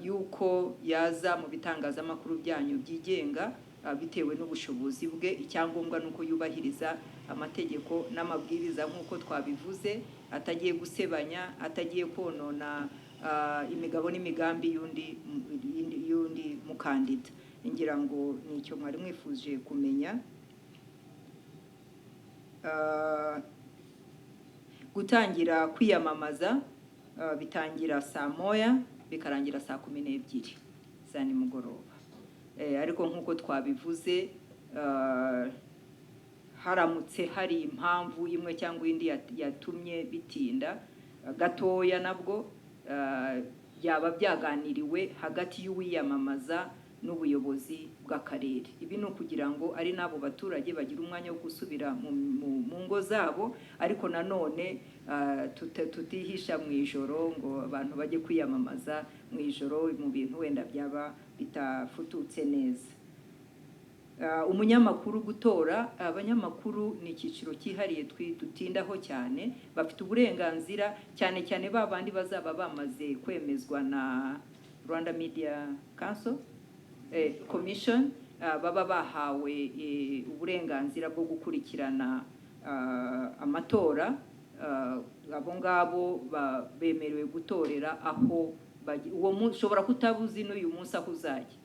yuko yaza mu bitangazamakuru byanyu byigenga bitewe n'ubushobozi bwe. Icyangombwa nuko yubahiriza amategeko n'amabwiriza nk'uko twabivuze, atagiye gusebanya, atagiye konona imigabo n'imigambi y'undi mukandida. Ngira ngo nicyo mwari mwifuje kumenya. Gutangira kwiyamamaza bitangira saa moya bikarangira saa 12 za nimugoroba. Ariko nk'uko twabivuze, haramutse hari impamvu imwe cyangwa indi yatumye bitinda gatoya, nabwo byaba byaganiriwe hagati y'uwiyamamaza n'ubuyobozi bw'akarere. Ibi ni ukugira ngo ari n'abo baturage bagira umwanya wo gusubira mu ngo zabo, ariko nanone tutihisha mu ijoro ngo abantu bajye kwiyamamaza mu ijoro mu bintu wenda byaba bitafututse neza. Umunyamakuru gutora, abanyamakuru ni icyiciro cyihariye dutindaho cyane, bafite uburenganzira cyane cyane babandi bazaba bamaze kwemezwa na Rwanda Media Council Commission, baba bahawe uburenganzira bwo gukurikirana amatora. Abo ngabo bemerewe gutorera aho uwo ushobora kutabuzi n'uyu munsi aho uzajya.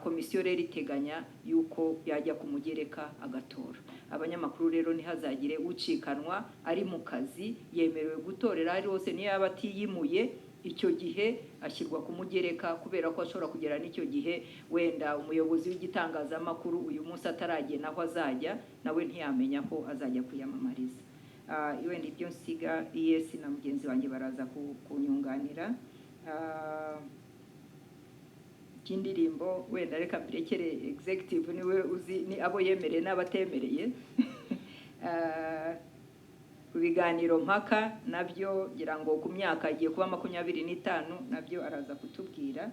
Komisiyo rero iteganya yuko yajya kumugereka agatora. Abanyamakuru rero ntihazagire ucikanwa ari mu kazi, yemerewe gutorera ari hose, niyo yaba atiyimuye icyo gihe ashyirwa kumugereka, kubera ko ashobora kugera n'icyo gihe wenda umuyobozi w'igitangazamakuru uyu munsi ataragena aho azajya, nawe ntiyamenya ko azajya kwiyamamariza. Wenda ibyo nsiga yes na mugenzi wanjye baraza kunyunganira. Kindirimbo wenda reka mbirekere executive niwe uzi ni abo yemereye n'abatemereye. Ku biganiro mpaka nabyo ngira ngo ku myaka igiye kuba 25 nabyo araza kutubwira.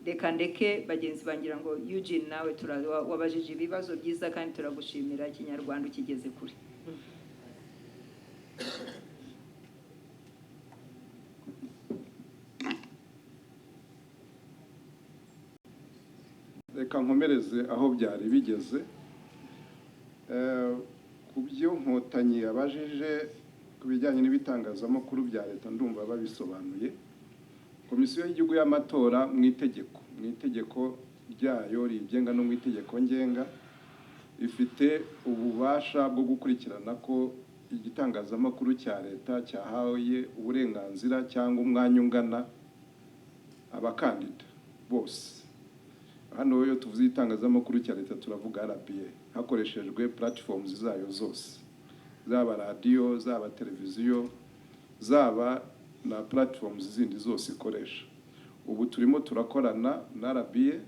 Reka ndeke bagenzi bangira ngo Eugene nawe wabajije ibibazo byiza kandi turagushimira, Ikinyarwanda ukigeze kure. Reka nkomereze aho byari bigeze. Ku byo Nkotanyi yabajije ku bijyanye n'ibitangazamakuru bya leta ndumva babisobanuye. Komisiyo y'igihugu y'amatora mu itegeko ryayo rigenga no mu itegeko ngenga ifite ububasha bwo gukurikirana ko igitangazamakuru cya leta cyahawe uburenganzira cyangwa umwanya ungana abakandida bose. Hano yo tuvuze itangazamakuru cya leta turavuga RBA hakoreshejwe platforms zayo zose, zaba radio, zaba televiziyo, zaba na platforms zindi zose ikoresha. Ubu turimo turakorana na RBA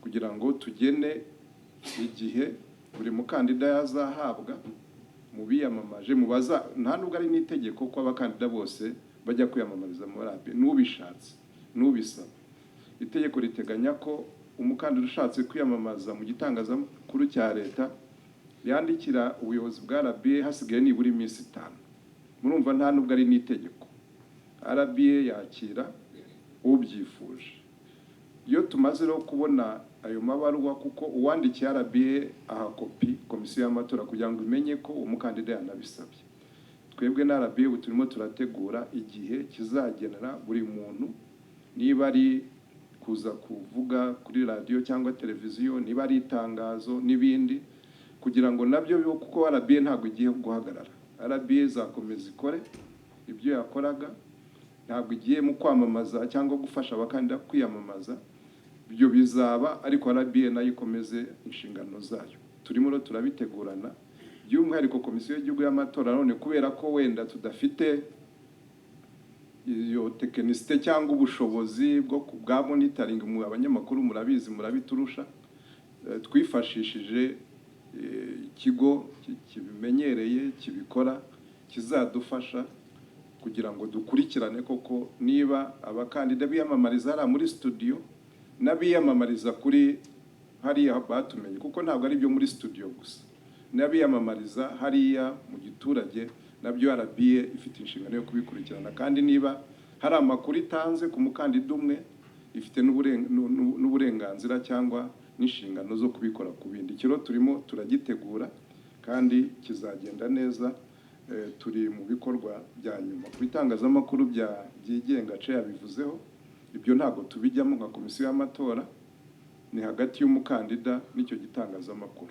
kugira ngo tugene igihe buri mukandida yazahabwa mu biyamamaje mubaza. Nta nubwo ari n'itegeko ko abakandida bose bajya kwiyamamariza mu RBA, n'ubishatse n'ubisaba. Itegeko riteganya ko umukandida ushatse kwiyamamaza mu gitangazamakuru cya leta yandikira ubuyobozi bwa RBA hasigaye nibura iminsi 5. Murumva nta nubwo ari n'itegeko. RBA yakira ubyifuje. Iyo tumaze rero kubona ayo mabaruwa, kuko uwandikiye RBA aha kopi komisiyo y'amatora kugira ngo imenye ko umukandida yanabisabye. Twebwe na RBA ubu turimo turategura igihe kizagenera buri muntu, niba ari kuza kuvuga kuri radio cyangwa televiziyo, niba ari itangazo n'ibindi, kugira ngo nabyo biho, kuko RBA ntabwo igiye guhagarara. RBA zakomeza ikore ibyo yakoraga ntabwo igiye mu kwamamaza cyangwa gufasha abakandida kwiyamamaza. Ibyo bizaba, ariko RBA nayo ikomeze inshingano zayo. Turimo rero turabitegurana, by'umwihariko komisiyo y'igihugu y'amatora none kubera ko wenda tudafite iyo tekinisite cyangwa ubushobozi bwa monitoring, mu abanyamakuru murabizi murabiturusha, twifashishije ikigo kibimenyereye kibikora kizadufasha kugira ngo dukurikirane koko niba abakandida biyamamariza hariya muri studio n'abiyamamariza kuri hariya batumenye, kuko ntabwo ari byo muri studio gusa, n'abiyamamariza hariya mu giturage nabyo RBA ifite inshingano yo kubikurikirana, kandi niba hari amakuru itanze ku mukandida umwe ifite n'uburenganzira cyangwa n'inshingano zo kubikora ku bindi. Kiro turimo turagitegura kandi kizagenda neza. Turi mu bikorwa bya nyuma ku bitangazamakuru byigenga ce yabivuzeho, ibyo ntabwo tubijyamo nka komisiyo y'amatora, ni hagati y'umukandida n'icyo gitangazamakuru,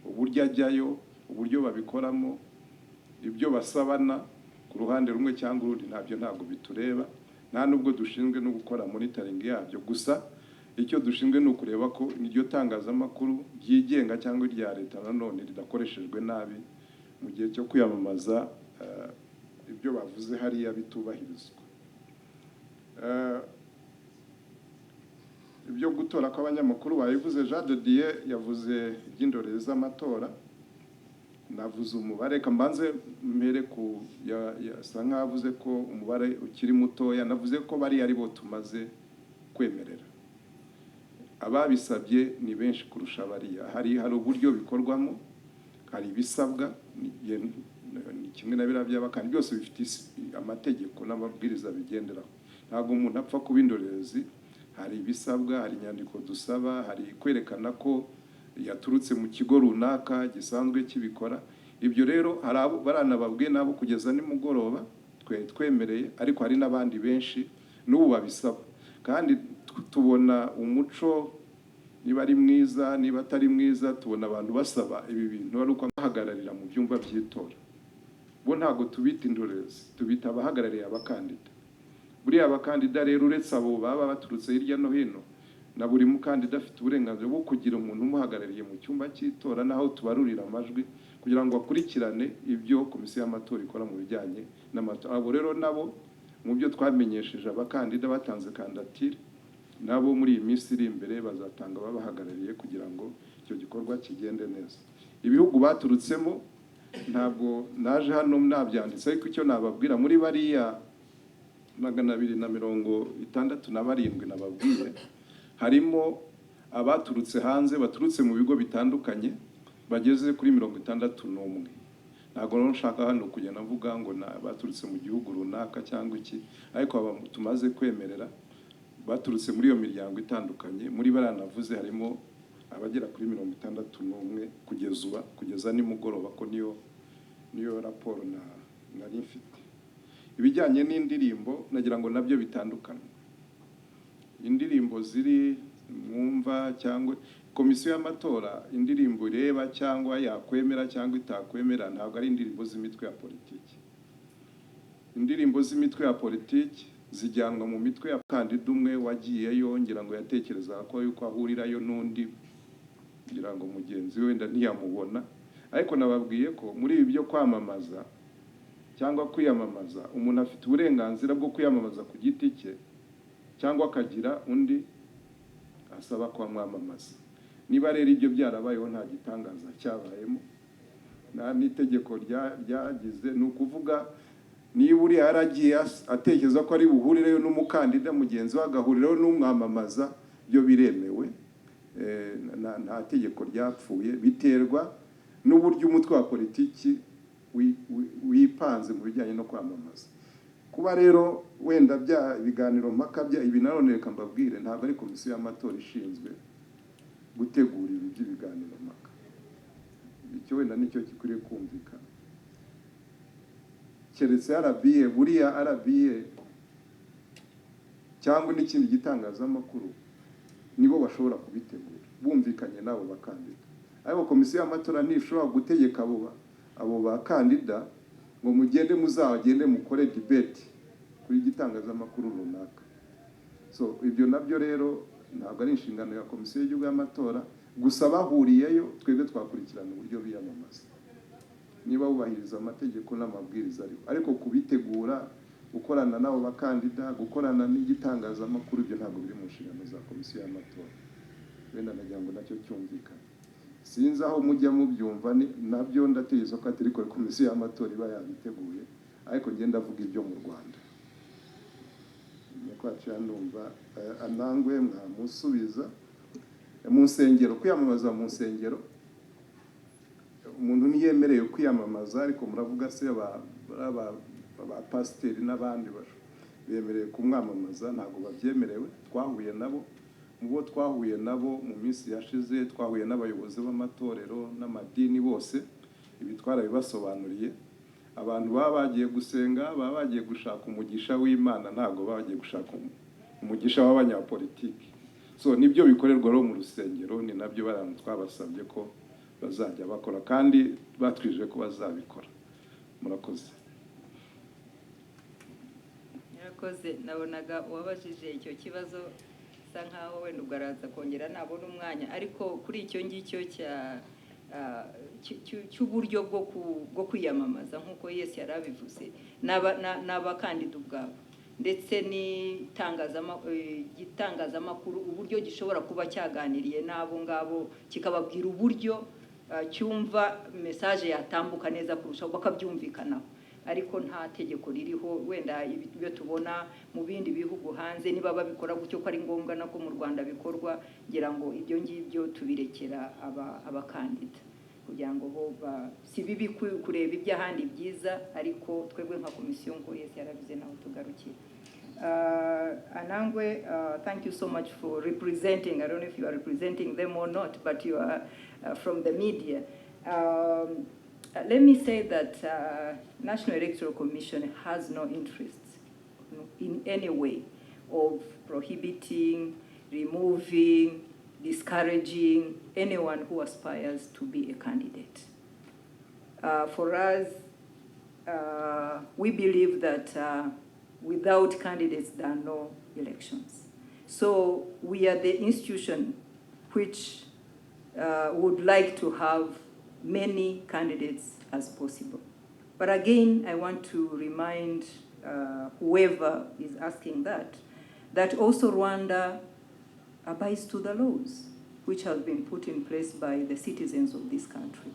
uburyo ajyayo, uburyo babikoramo, ibyo basabana ku ruhande rumwe cyangwa urundi ntabwo bitureba, nta nubwo dushinzwe no gukora monitoring yabyo. Gusa icyo dushinzwe ni ukureba ko iryo tangazamakuru ryigenga cyangwa irya leta nanone ridakoreshejwe nabi mu gihe cyo kwiyamamaza, ibyo bavuze hariya bitubahirizwa. Ibyo gutora kw'abanyamakuru bayivuze, Jean de Dieu yavuze iby'indorerezi z'amatora, navuze umubare, kambanze mbere ku yasa nk'avuze ko umubare ukiri mutoya, navuze ko bari ari bo tumaze kwemerera. Ababisabye ni benshi kurusha bariya, hari uburyo bikorwamo, hari ibisabwa, ni kimwe na biriya by'abakandida, byose bifite amategeko n'amabwiriza bigenderaho. Ntabwo umuntu apfa kuba indorerezi, hari ibisabwa, hari inyandiko dusaba, hari kwerekana ko yaturutse mu kigo runaka gisanzwe kibikora. Ibyo rero hari abo baranababwiye nabo kugeza nimugoroba twemereye, ariko hari n'abandi benshi n'ubu babisaba, kandi tubona umuco niba ari mwiza niba atari mwiza, tubona abantu basaba ibi bintu ari uko bahagararira mu byumba by'itora. Bo ntabwo tubita indorerezi, tubita abahagarariye abakandida. Buriya abakandida rero uretse abo baba baturutse hirya no hino, na buri mukandida afite uburenganzira bwo kugira umuntu umuhagarariye mu cyumba cy'itora n'aho tubarurira amajwi kugira ngo akurikirane ibyo komisiyo y'amatora ikora mu bijyanye n'amatora. Abo rero nabo mu byo twamenyesheje abakandida batanze kandidatire, nabo muri iyi minsi iri imbere bazatanga babahagarariye kugira ngo icyo gikorwa kigende neza. Ibihugu baturutsemo ntabwo naje hano nabyanditse, ariko icyo nababwira muri bariya 267 nababwiye, harimo abaturutse hanze baturutse mu bigo bitandukanye bageze kuri 61. Ntabwo rero nshaka hano kugenda mvuga ngo baturutse mu gihugu runaka cyangwa iki, ariko tumaze kwemerera baturutse muri iyo miryango itandukanye. Muri baranavuze harimo abagera kuri 61 kugeza nimugoroba, ko niyo raporo nari mfite. Ibijyanye n'indirimbo nagira ngo nabyo bitandukanye. Indirimbo ziri mwumva cyangwa komisiyo y'amatora, indirimbo ireba cyangwa yakwemera cyangwa itakwemera ntabwo ari indirimbo z'imitwe ya politiki. Indirimbo z'imitwe ya politiki zijyanwa mu mitwe ya kandida umwe wagiyeyo, ngira ngo yatekereza ko yuko ahurirayo n'undi, ngira ngo mugenzi we wenda ntiyamubona. Ariko nababwiye ko muri ibi byo kwamamaza cyangwa kwiyamamaza, umuntu afite uburenganzira bwo kwiyamamaza ku giti cye cyangwa akagira undi asaba kwamamaza. Niba rero ibyo byarabayeho nta gitangaza cyabayemo, nta n'itegeko ryagize. Ni ukuvuga niba uriya yaragiye atekereza ko ari buhurireyo n'umukandida mugenzi we agahuriraho n'umwamamaza, byo biremewe, nta tegeko ryapfuye. Biterwa n'uburyo umutwe wa politiki wipanze mu bijyanye no kwamamaza. Kuba rero wenda bya ibiganiro mpaka bya ibi nanone reka mbabwire, ntabwo ari komisiyo y'amatora ishinzwe gutegura ibi by'ibiganiro mpaka. Icyo wenda nicyo gikwiriye kumvikana. Keretse RBA, buriya RBA cyangwa n'ikindi gitangazamakuru nibo bashobora kubitegura bumvikanye nabo bakandida. Ariko komisiyo y'amatora ntishobora gutegeka abo bakandida ngo mugende muzagende mukore debate kuri igitangazamakuru runaka. So ibyo nabyo rero ntabwo ari inshingano ya komisiyo y'igihugu y'amatora, gusa bahuriyeyo twebwe twakurikirana uburyo biyamamaza niba bubahiriza amategeko n'amabwiriza ariho, ariko kubitegura, gukorana n'abo bakandida, gukorana n'igitangazamakuru, ibyo ntabwo biri mu nshingano za komisiyo y'amatora. Wenda nagira ngo nacyo cyumvikana. Sinzi aho mujya mubyumva, nabyo ndatekereza ko atari ko komisiyo y'amatora iba yabiteguye, ariko ngenda avuga ibyo mu Rwanda. Nyakwacu numva Anangwe mwamusubiza mu nsengero, kwiyamamaza mu nsengero umuntu niyemereye kwiyamamaza, ariko muravuga se abapasiteri n'abandi bemereye kumwamamaza, ntabwo babyemerewe. Twahuye nabo, mu bo twahuye nabo mu minsi yashize, twahuye n'abayobozi b'amatorero n'amadini bose, ibi twarabibasobanuriye. Abantu baba bagiye gusenga, baba bagiye gushaka umugisha w'Imana, ntabwo bagiye gushaka umugisha w'abanyapolitiki. So nibyo bikorerwa rero mu rusengero, ni nabyo barantu twabasabye ko bazajya bakora, kandi batwije ko bazabikora. Murakoze. Murakoze. Nabonaga uwabajije icyo kibazo sa nkaho wenda ubwaraza kongera nabona umwanya, ariko kuri icyo ngicyo cy'uburyo bwo kwiyamamaza nk'uko Yesu yarabivuze, n'abakandida ubwabo ndetse n'itangazamakuru, uburyo gishobora kuba cyaganiriye n'abo ngabo kikababwira uburyo cyumva message yatambuka neza kurushaho bakabyumvikanaho. Ariko nta tegeko ririho, wenda ibyo tubona mu bindi bihugu hanze niba babikora gutyo ko ari ngombwa nako mu Rwanda bikorwa, ngira ngo ibyo ngibyo tubirekera abakandida kugira ngo bo si bibi kureba iby'ahandi byiza, ariko twebwe nka komisiyo ngo Yesu yarabize naho tugarukiye. Anangwe, thank you so much for representing. I don't know if you are representing them or not, but you are from the media. Let me say that National Electoral Commission has no interest in any way of prohibiting, removing, discouraging anyone who aspires to be a candidate. For us, we believe that without candidates, there are no elections. So we are the institution which would like to have many candidates as possible. But again, I want to remind whoever is asking that also Rwanda abides to the laws which have been put in place by the citizens of this country.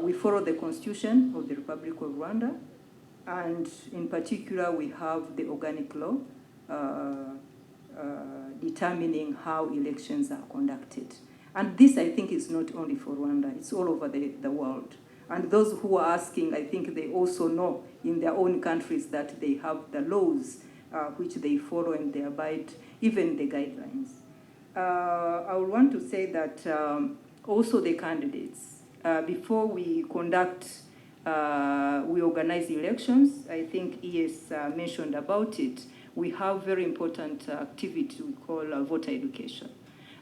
We follow the Constitution of the Republic of Rwanda, and in particular, we have the organic law determining how elections are conducted. And this, I think, is not only for Rwanda, it's all over the world. And those who are asking, I think they also know in their own countries that they have the laws which they follow, and they abide even the guidelines. I would want to say that also the candidates, before we organize elections, I think ES mentioned about it, we have very important activity we call voter education.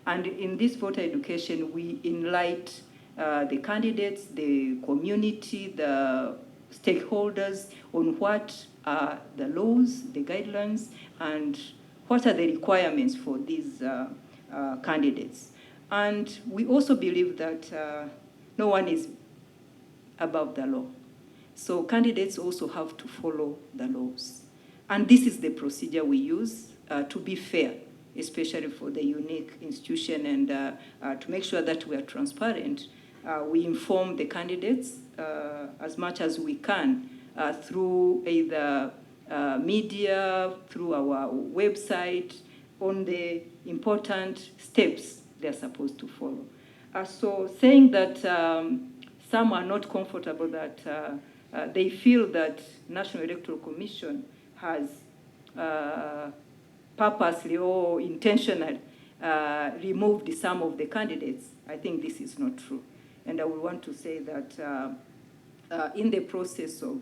And in this voter education, we enlighten the candidates, the community, the stakeholders on what are the laws, the guidelines, and what are the requirements for these candidates. And we also believe that no one is above the law. So candidates also have to follow the laws. And this is the procedure we use to be fair, especially for the unique institution, and to make sure that we are transparent. We inform the candidates as much as we can through either media, through our website, on the important steps they're supposed to follow. So saying that some are not comfortable, that they feel that National Electoral Commission has purposely or intentionally removed some of the candidates, I think this is not true. And I would want to say that in the process of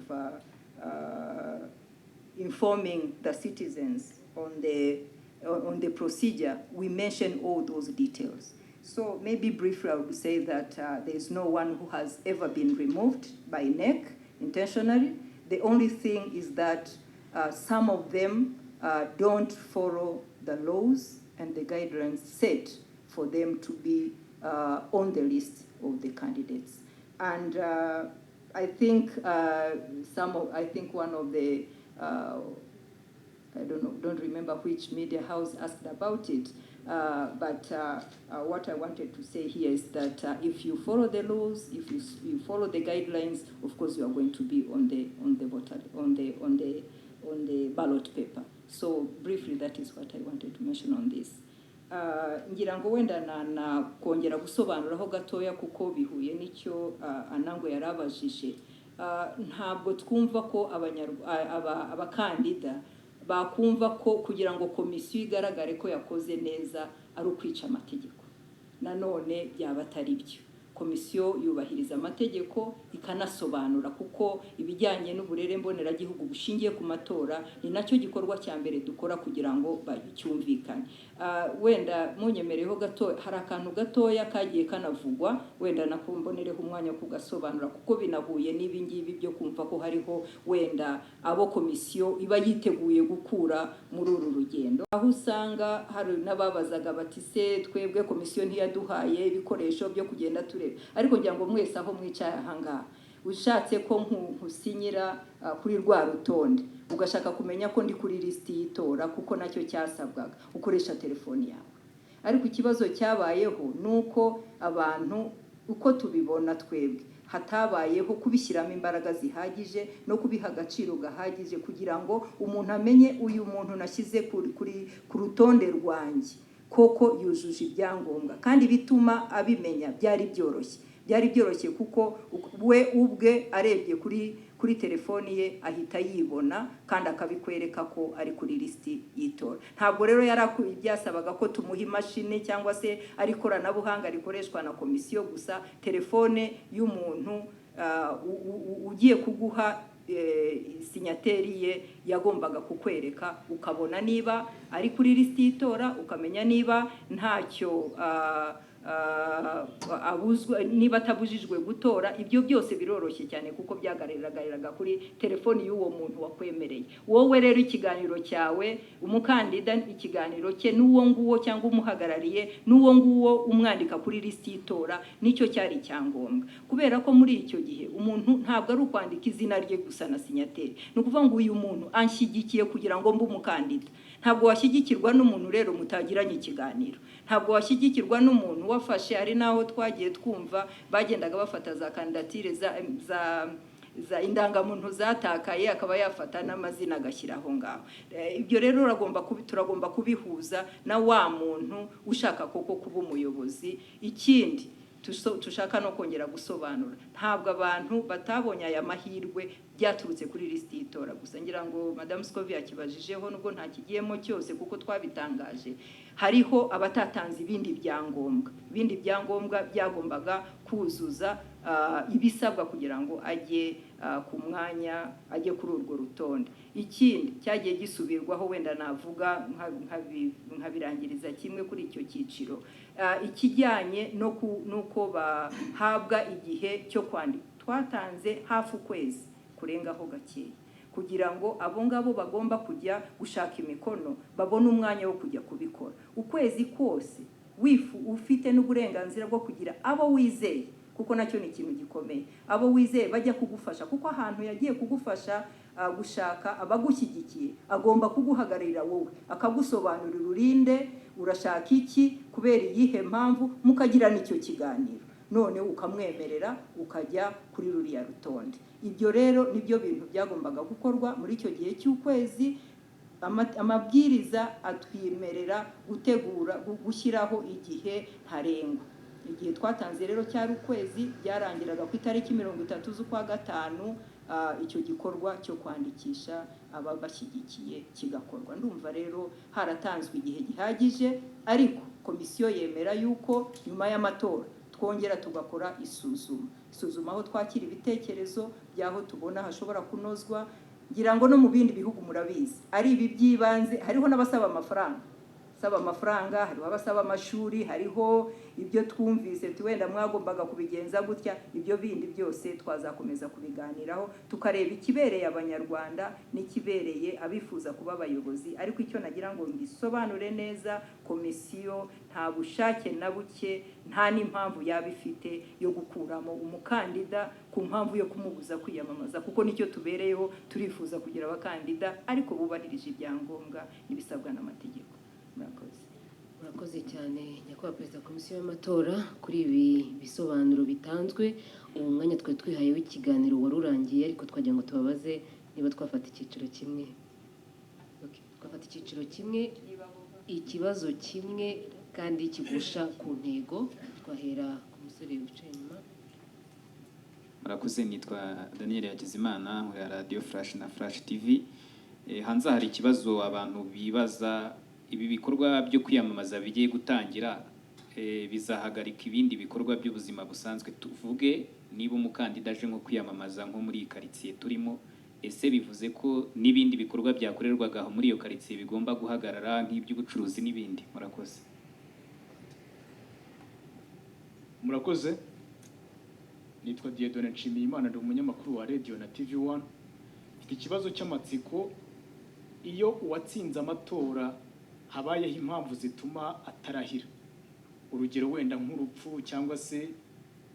informing the citizens on the procedure, we mention all those details. So maybe briefly I would say that there is no one who has ever been removed by NEC intentionally. The only thing is that some of them don't follow the laws and the guidelines set for them to be on the list of the candidates. And I think one of the I don't remember which media house asked about it, but what I wanted to say here is that if you follow the laws, if you follow the guidelines, of course you are going to be on the ballot paper. So briefly, that is what I wanted to mention on this. Ngira ngo wenda na kongera gusobanuraho gatoya kuko bihuye n'icyo Anangwe yarabajije. Ntabwo twumva ko abakandida bakumva ko kugira ngo komisiyo igaragare ko yakoze neza ari ukwica amategeko. Nanone byaba atari byo. Komisiyo yubahiriza amategeko ikanasobanura kuko ibijyanye n'uburere mboneragihugu bushingiye ku matora ni nacyo gikorwa cya mbere dukora kugira ngo bacyumvikane. Wenda munyemereho gato hari akantu gatoya kagiye kanavugwa wenda nakumbonereho umwanya kugasobanura kuko binahuye n'ibi ngibi byo kumva ko hariho wenda abo komisiyo iba yiteguye gukura muri uru rugendo, aho usanga hari n'ababazaga bati se twebwe komisiyo ntiyaduhaye ibikoresho byo kugenda tureba. Ariko ngira ngo mwese aho mwicaye ahangaha ushatse ko nkusinyira kuri rwa rutonde ugashaka kumenya ko ndi kuri listi y'itora kuko nacyo cyasabwaga ukoresha telefoni yawe. Ariko ikibazo cyabayeho nuko abantu uko tubibona twebwe hatabayeho kubishyiramo imbaraga zihagije no kubiha agaciro gahagije kugira ngo umuntu amenye uyu muntu nashyize ku rutonde rwanjye koko yujuje ibyangombwa, kandi bituma abimenya byari byoroshye kuko we ubwe arebye kuri telefoni ye ahita yibona kandi akabikwereka ko ari kuri listi y'itora. Ntabwo rero byasabaga ko tumuha imashini cyangwa se ari koranabuhanga rikoreshwa na komisiyo gusa. Telefone y'umuntu ugiye kuguha sinyateri ye yagombaga kukwereka ukabona niba ari kuri listi y'itora, ukamenya niba ntacyo abuzwa, niba atabujijwe gutora. Ibyo byose biroroshye cyane kuko byagaragaraga kuri telefoni y'uwo muntu wakwemereye. Wowe rero ikiganiro cyawe, umukandida ikiganiro cye n'uwo nguwo cyangwa umuhagarariye n'uwo nguwo umwandika kuri listi y'itora, nicyo cyari icyangombwa. Kubera ko muri icyo gihe umuntu ntabwo ari ukwandika izina rye gusa na sinyateri, ni ukuvuga ngo uyu muntu anshyigikiye kugira ngo mbe umukandida. Ntabwo washyigikirwa n'umuntu rero mutagiranye ikiganiro, ntabwo washyigikirwa n'umuntu wafashe. Ari naho twagiye twumva bagendaga bafata za kandidatire za indangamuntu zatakaye akaba yafata n'amazina agashyiraho ngaho. Ibyo rero turagomba kubihuza na wa muntu ushaka koko kuba umuyobozi. Ikindi tushaka no kongera gusobanura, ntabwo abantu batabonye aya mahirwe byaturutse kuri listi y'itora gusa. Ngira ngo Madame Scovia yakibajijeho nubwo nta kigiyemo cyose kuko twabitangaje. Hariho abatatanze ibindi byangombwa byagombaga kuzuza ibisabwa kugira ngo ajye ku mwanya, ajye kuri urwo rutonde. Ikindi cyagiye gisubirwaho wenda navuga nkabirangiriza kimwe kuri icyo cyiciro, ikijyanye nuko bahabwa igihe cyo kwandika. Twatanze hafi ukwezi kurengaho gakeya kugira ngo abo ngabo bagomba kujya gushaka imikono babone umwanya wo kujya kubikora. Ukwezi kose ufite n'uburenganzira bwo kugira abo wizeye, kuko nacyo ni ikintu gikomeye. Abo wizeye bajya kugufasha, kuko ahantu yagiye kugufasha gushaka abagushyigikiye agomba kuguhagararira wowe, akagusobanurira urinde, urashaka iki, kubera iyihe mpamvu, mukagira n'icyo kiganiro, none ukamwemerera ukajya kuri ruriya rutonde. Ibyo rero nibyo bintu byagombaga gukorwa muri icyo gihe cy'ukwezi. Amabwiriza atwemerera gutegura gushyiraho igihe ntarengwa. Igihe twatanze rero cyari ukwezi, byarangiraga ku itariki 30 z'ukwa gatanu. Icyo gikorwa cyo kwandikisha ababashyigikiye kigakorwa. Ndumva rero haratanzwe igihe gihagije, ariko komisiyo yemera yuko nyuma y'amatora twongera tugakora isuzuma aho twakira ibitekerezo byaho tubona hashobora kunozwa. Ngira ngo no mu bindi bihugu murabizi ari ibi byibanze, hariho n'abasaba amafaranga abasaba amafaranga, hariho abasaba amashuri, hariho ibyo twumvise wenda mwagombaga kubigenza gutya. Ibyo bindi byose twazakomeza kubiganiraho tukareba ikibereye abanyarwanda n'ikibereye abifuza kuba abayobozi. Ariko icyo nagira ngo mbisobanure neza, komisiyo nta bushake na buke nta n'impamvu yabifite yo gukuramo umukandida ku mpamvu yo kumubuza kwiyamamaza, kuko nicyo tubereyeho. Turifuza kugira abakandida ariko bubahirije ibyangombwa n'ibisabwa n'amategeko. Murakoze cyane nyakubahwa perezida wa komisiyo y'amatora kuri ibi bisobanuro bitanzwe. Ubu mwanya twari twihaye w'ikiganiro warurangiye, ariko twagira ngo tubabaze niba twafata icyiciro kimwe. Twafata icyiciro kimwe, ikibazo kimwe kandi kigusha ku ntego. Twahera ku musore wicaye inyuma. Murakoze, nitwa Daniel Hakizimana wa Radio Flash na Flash TV. Hanze hari ikibazo abantu bibaza, ibi bikorwa byo kwiyamamaza bigiye gutangira bizahagarika ibindi bikorwa by'ubuzima busanzwe. Tuvuge niba umukandida aje nko kwiyamamaza nko muri quartier turimo, ese bivuze ko n'ibindi bikorwa byakorerwaga muri iyo quartier bigomba guhagarara nk'iby'ubucuruzi n'ibindi? Murakoze. Murakoze, nitwa Dieudonne Nshimiyimana, ndi umunyamakuru wa Radio na TV1. Mfite ikibazo cy'amatsiko, iyo uwatsinze amatora habayeho impamvu zituma atarahira, urugero wenda nk'urupfu cyangwa se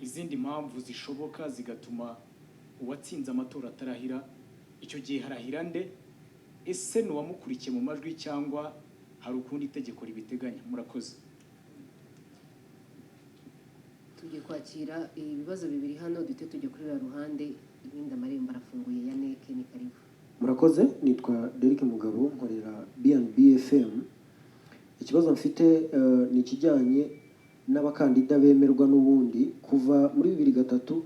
izindi mpamvu zishoboka zigatuma uwatsinze amatora atarahira, icyo gihe harahira nde? Ese n'uwamukurikiye mu majwi cyangwa hari ukundi itegeko ribiteganya? Murakoze. Tugiye kwakira ibibazo bibiri hano, duhite tujya kuri ruhande, ibindi amarembo arafunguye. Yaneke ni karibu. Murakoze, nitwa Derek Mugabo, nkorera BNB FM. Ikibazo mfite ni ikijyanye n'abakandida bemerwa n'ubundi. Kuva muri 2003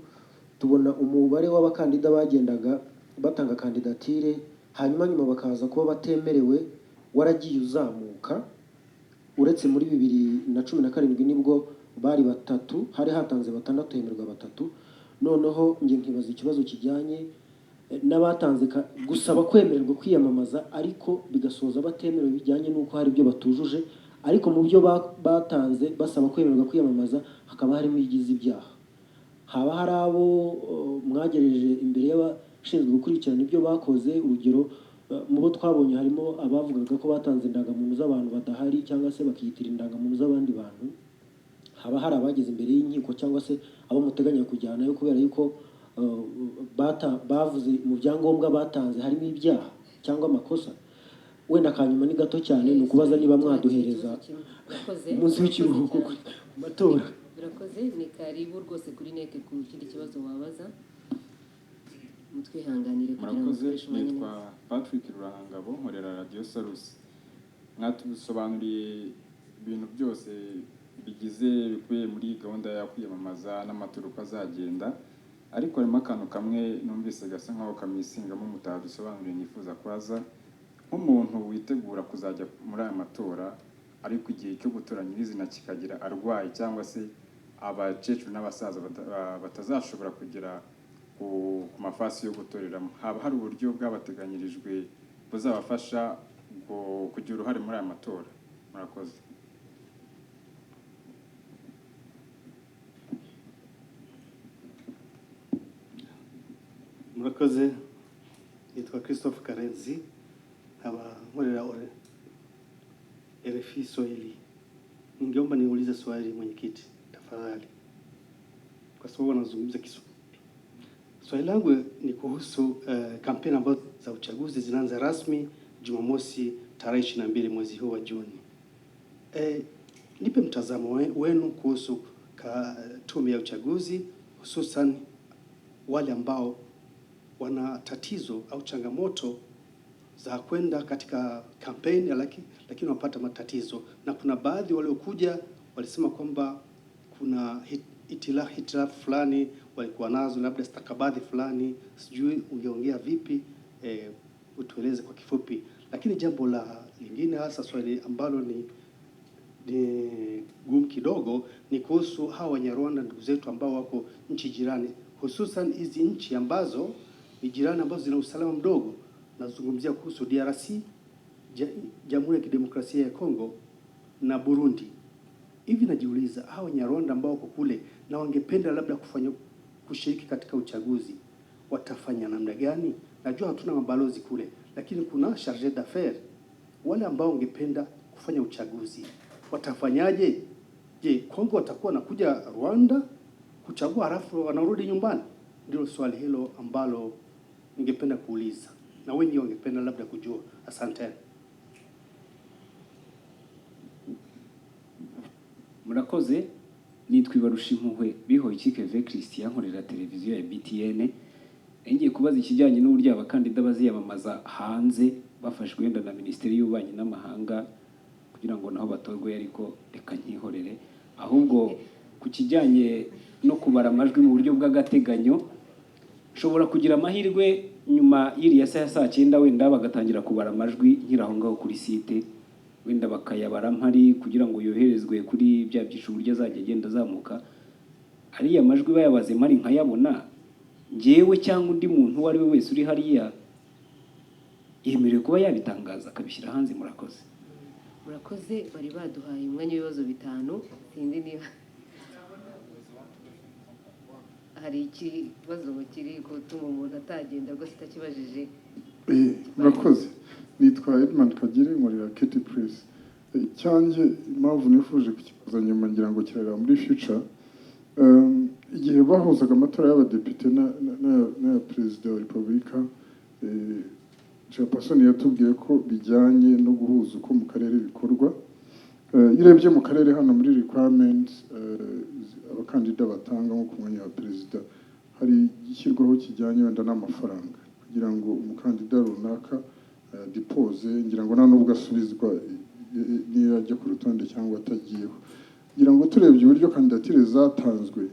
tubona umubare w'abakandida bagendaga batanga kandidatire, hanyuma nyuma bakaza kuba batemerewe waragiye uzamuka. Uretse muri 2017 nibwo bari batatu, hari hatanze 6 hemerwa 3. Noneho nge nkibaza ikibazo kijyanye n'abatanze gusaba kwemererwa kwiyamamaza ariko bigasoza batemerewe bijyanye n'uko hari ibyo batujuje, ariko mu byo batanze basaba kwemererwa kwiyamamaza hakaba harimo igize ibyaha. Haba hari abo mwagereje imbere y'abashinzwe gukurikirana ibyo bakoze? Urugero mu bo twabonye harimo abavugaga ko batanze indangamuntu z'abantu badahari cyangwa se bakiyitira indangamuntu z'abandi bantu. Haba hari abageze imbere y'inkiko cyangwa se abo muteganya kujyanayo kubera yuko bavuze mu byangombwa batanze harimo ibyaha cyangwa amakosa? Wenda kanyuma ni gato cyane, ni ukubaza niba mwaduhereza umunsi w'ikiruhuko ku matora. Murakoze, ni karibu rwose kuri neke ku kindi kibazo wabaza. Mutwihanganire kugira ngo Murakoze, nitwa Patrick Rurangabo, nkorera Radio Salus. Mwatusobanuriye ibintu byose bigize bikuye muri gahunda ya kwiyamamaza n'amatora uko azagenda, ariko harimo akantu kamwe numvise gasa nkaho kamisingamo mutadusobanuriye nifuza kwaza. Nk'umuntu witegura kuzajya muri aya matora ariko igihe cyo gutora nyirizina kikagira arwaye cyangwa se abakecuru n'abasaza batazashobora kugera ku mafasi yo gutoreramo, haba hari uburyo bwabateganyirijwe buzabafasha kugira uruhare muri aya matora? Murakoze. Murakoze, nitwa Christophe Karenzi, nkorera RFI Swahili. Ningeomba niulize swali mwenyekiti tafadhali, kwa sababu wanazungumza Kiswahili. Swali langu ni kuhusu kampeni ambazo za uchaguzi zinaanza rasmi Jumamosi tarehe 22 mwezi huu wa Juni. Nipe mtazamo wenu kuhusu tume ya uchaguzi, hususan wale ambao wana tatizo au changamoto za kwenda katika kampeni lakini wapata matatizo, na kuna baadhi waliokuja walisema kwamba kuna hitilafu fulani walikuwa nazo, labda stakabadhi fulani. Sijui ungeongea vipi, utueleze kwa kifupi. Lakini jambo la lingine, hasa swali ambalo ni gumu kidogo, ni kuhusu hawa Wanyarwanda ndugu zetu ambao wako nchi jirani, hususan hizi nchi ambazo ni jirani ambazo zina usalama mdogo. Nazungumzia kuhusu DRC, Jamhuri ya Kidemokrasia ya Kongo na Burundi. Hivi najiuliza hao Wanyarwanda ambao wako kule na wangependa labda kushiriki katika uchaguzi watafanya namna gani? Najua hatuna mabalozi kule, lakini kuna charge d'affaires. Wale ambao wangependa kufanya uchaguzi watafanyaje? Je, Kongo watakuwa nakuja Rwanda kuchagua halafu wanarudi nyumbani? Ndio swali hilo ambalo ningependa kuuliza, na wengi wangependa labda kujua. Asante. Murakoze. Nitwa Ibarushimuhwe Bihoyiki Keve Christian, nkorera televiziyo ya BTN. Ngiye kubaza ikijyanye n'uburyo abakandida baziyamamaza hanze bafashwe wenda na Minisiteri y'Ububanyi n'Amahanga kugira ngo naho batorwe, ariko reka nkihorere. Ahubwo ku kijyanye no kubara amajwi mu buryo bw'agateganyo, nshobora kugira amahirwe nyuma y'iriya saa ya saa 9 wenda bagatangira kubara amajwi nkiraho ngaho kuri site, wenda bakayabara mpari kugira ngo yoherezwe kuri bya byiciro uburyo azajya agenda azamuka. Ariya majwi bayabaze mpari nkayabona, njyewe cyangwa undi muntu uwo ari we wese uri hariya yemerewe kuba yabitangaza akabishyira hanze. Murakoze. Murakoze. Bari baduhaye umwanya w'ibibazo 5, sindi niba hari ikibazo kiri gutuma umuntu atagenda rwose atakibajije. Murakoze. Nitwa Edmund Kagire, nkorera Keti Press. Cyanjye impamvu nifuje kukibaza nyuma ngira ngo kirera muri future, igihe bahuzaga amatora y'abadepite na perezida wa repubulika, Chairperson yatubwiye ko bijyanye no guhuza uko mu karere bikorwa. Irebye mu karere hano muri requirements abakandida batanga nko ku mwanya wa perezida, hari ishyirwaho kijyanye wenda n'amafaranga kugira ngo umukandida runaka depose, ngira ngo nta nubwo asubizwa niyo ajya ku rutonde cyangwa atagiyeho. Ngira ngo turebye uburyo kandidatire zatanzwe,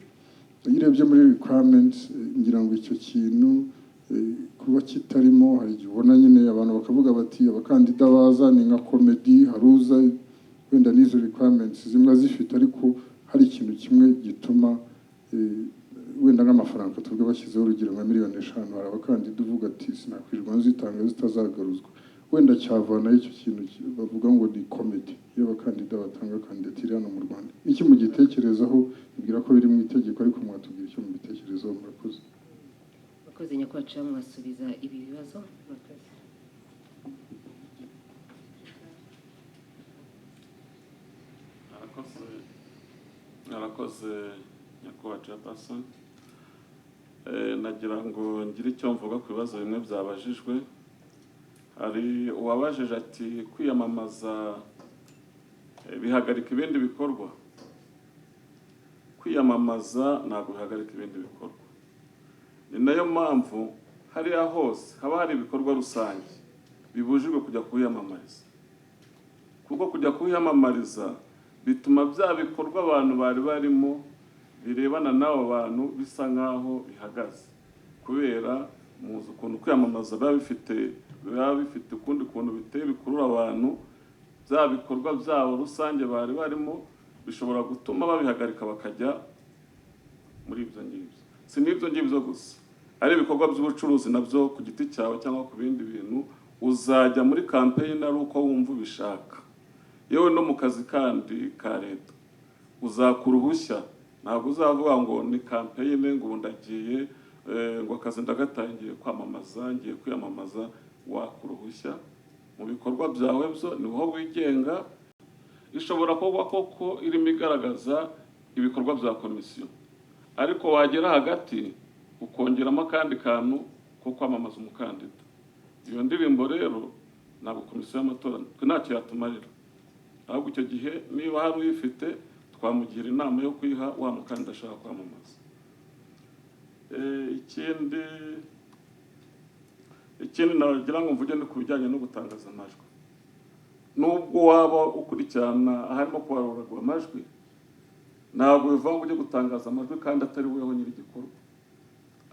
irebye muri requirements, ngira ngo icyo kintu kuba kitarimo, hari igihe ubona nyine abantu bakavuga bati abakandida baza ni nka comedy, haruza wenda n'izo requirements zimwe zifite, ariko hari ikintu kimwe gituma wenda nk'amafaranga tuvuga bashyizeho urugero nka miliyoni 5, hari abakandida uvuga ati sinakwirirwa nzitanga zitazagaruzwa, wenda cyavanaho icyo kintu bavuga ngo ni comedy iyo abakandida batanga kandidatire hano mu Rwanda. Iki mu gitekerezaho bibwira ko biri mu itegeko, ariko mwatubwira icyo mu bitekerezaho. Murakoze. Murakoze nyakwacu, mwasubiza ibi bibazo. Murakoze. Narakoze nyakubahwa Chairperson. Nagira ngo ngire icyo mvuga ku bibazo bimwe byabajijwe. Hari uwabajije ati kwiyamamaza bihagarika ibindi bikorwa. Kwiyamamaza ntabwo bihagarika ibindi bikorwa. Ni nayo mpamvu hariya hose haba hari ibikorwa rusange bibujijwe kujya kwiyamamariza, kuko kujya kwiyamamariza bituma bya bikorwa abantu bari barimo birebana n'abo bantu bisa nkaho bihagaze, kubera muzi ukuntu kwiyamamaza biba bifite ukundi kuntu biteye bikurura abantu. Bya bikorwa byabo rusange bari barimo bishobora gutuma babihagarika bakajya muri ibyo ngibyo. Si n'ibyo ngibyo gusa, ari ibikorwa by'ubucuruzi nabyo ku giti cyawe cyangwa ku bindi bintu, uzajya muri campaign ari uko wumva ubishaka. Yewe no mu kazi kandi ka leta uzakura uruhushya, ntabwo uzavuga ngo ni campaign ngo ndagiye ngo akazi ndagatangiye kwamamaza, ngiye kwiyamamaza. Wakura uruhushya mu bikorwa byawe byo, ni wowe wigenga. Ishobora kuba koko irimo igaragaza ibikorwa bya komisiyo, ariko wagera hagati ukongeramo akandi kantu ko kwamamaza umukandida. Iyo ndirimbo rero ntabwo komisiyo y'amatora ntacyo yatumarira, ahubwo icyo gihe niba hari uyifite twamugira inama yo kwiha wa mukandida ashaka kwamamaza. Ikindi nagira ngo mvuge ni ku bijyanye no gutangaza amajwi. Nubwo waba ukurikirana aharimo kubarurwa amajwi, ntabwo bivuga ngo ujye gutangaza amajwi kandi atari weho nyiri igikorwa.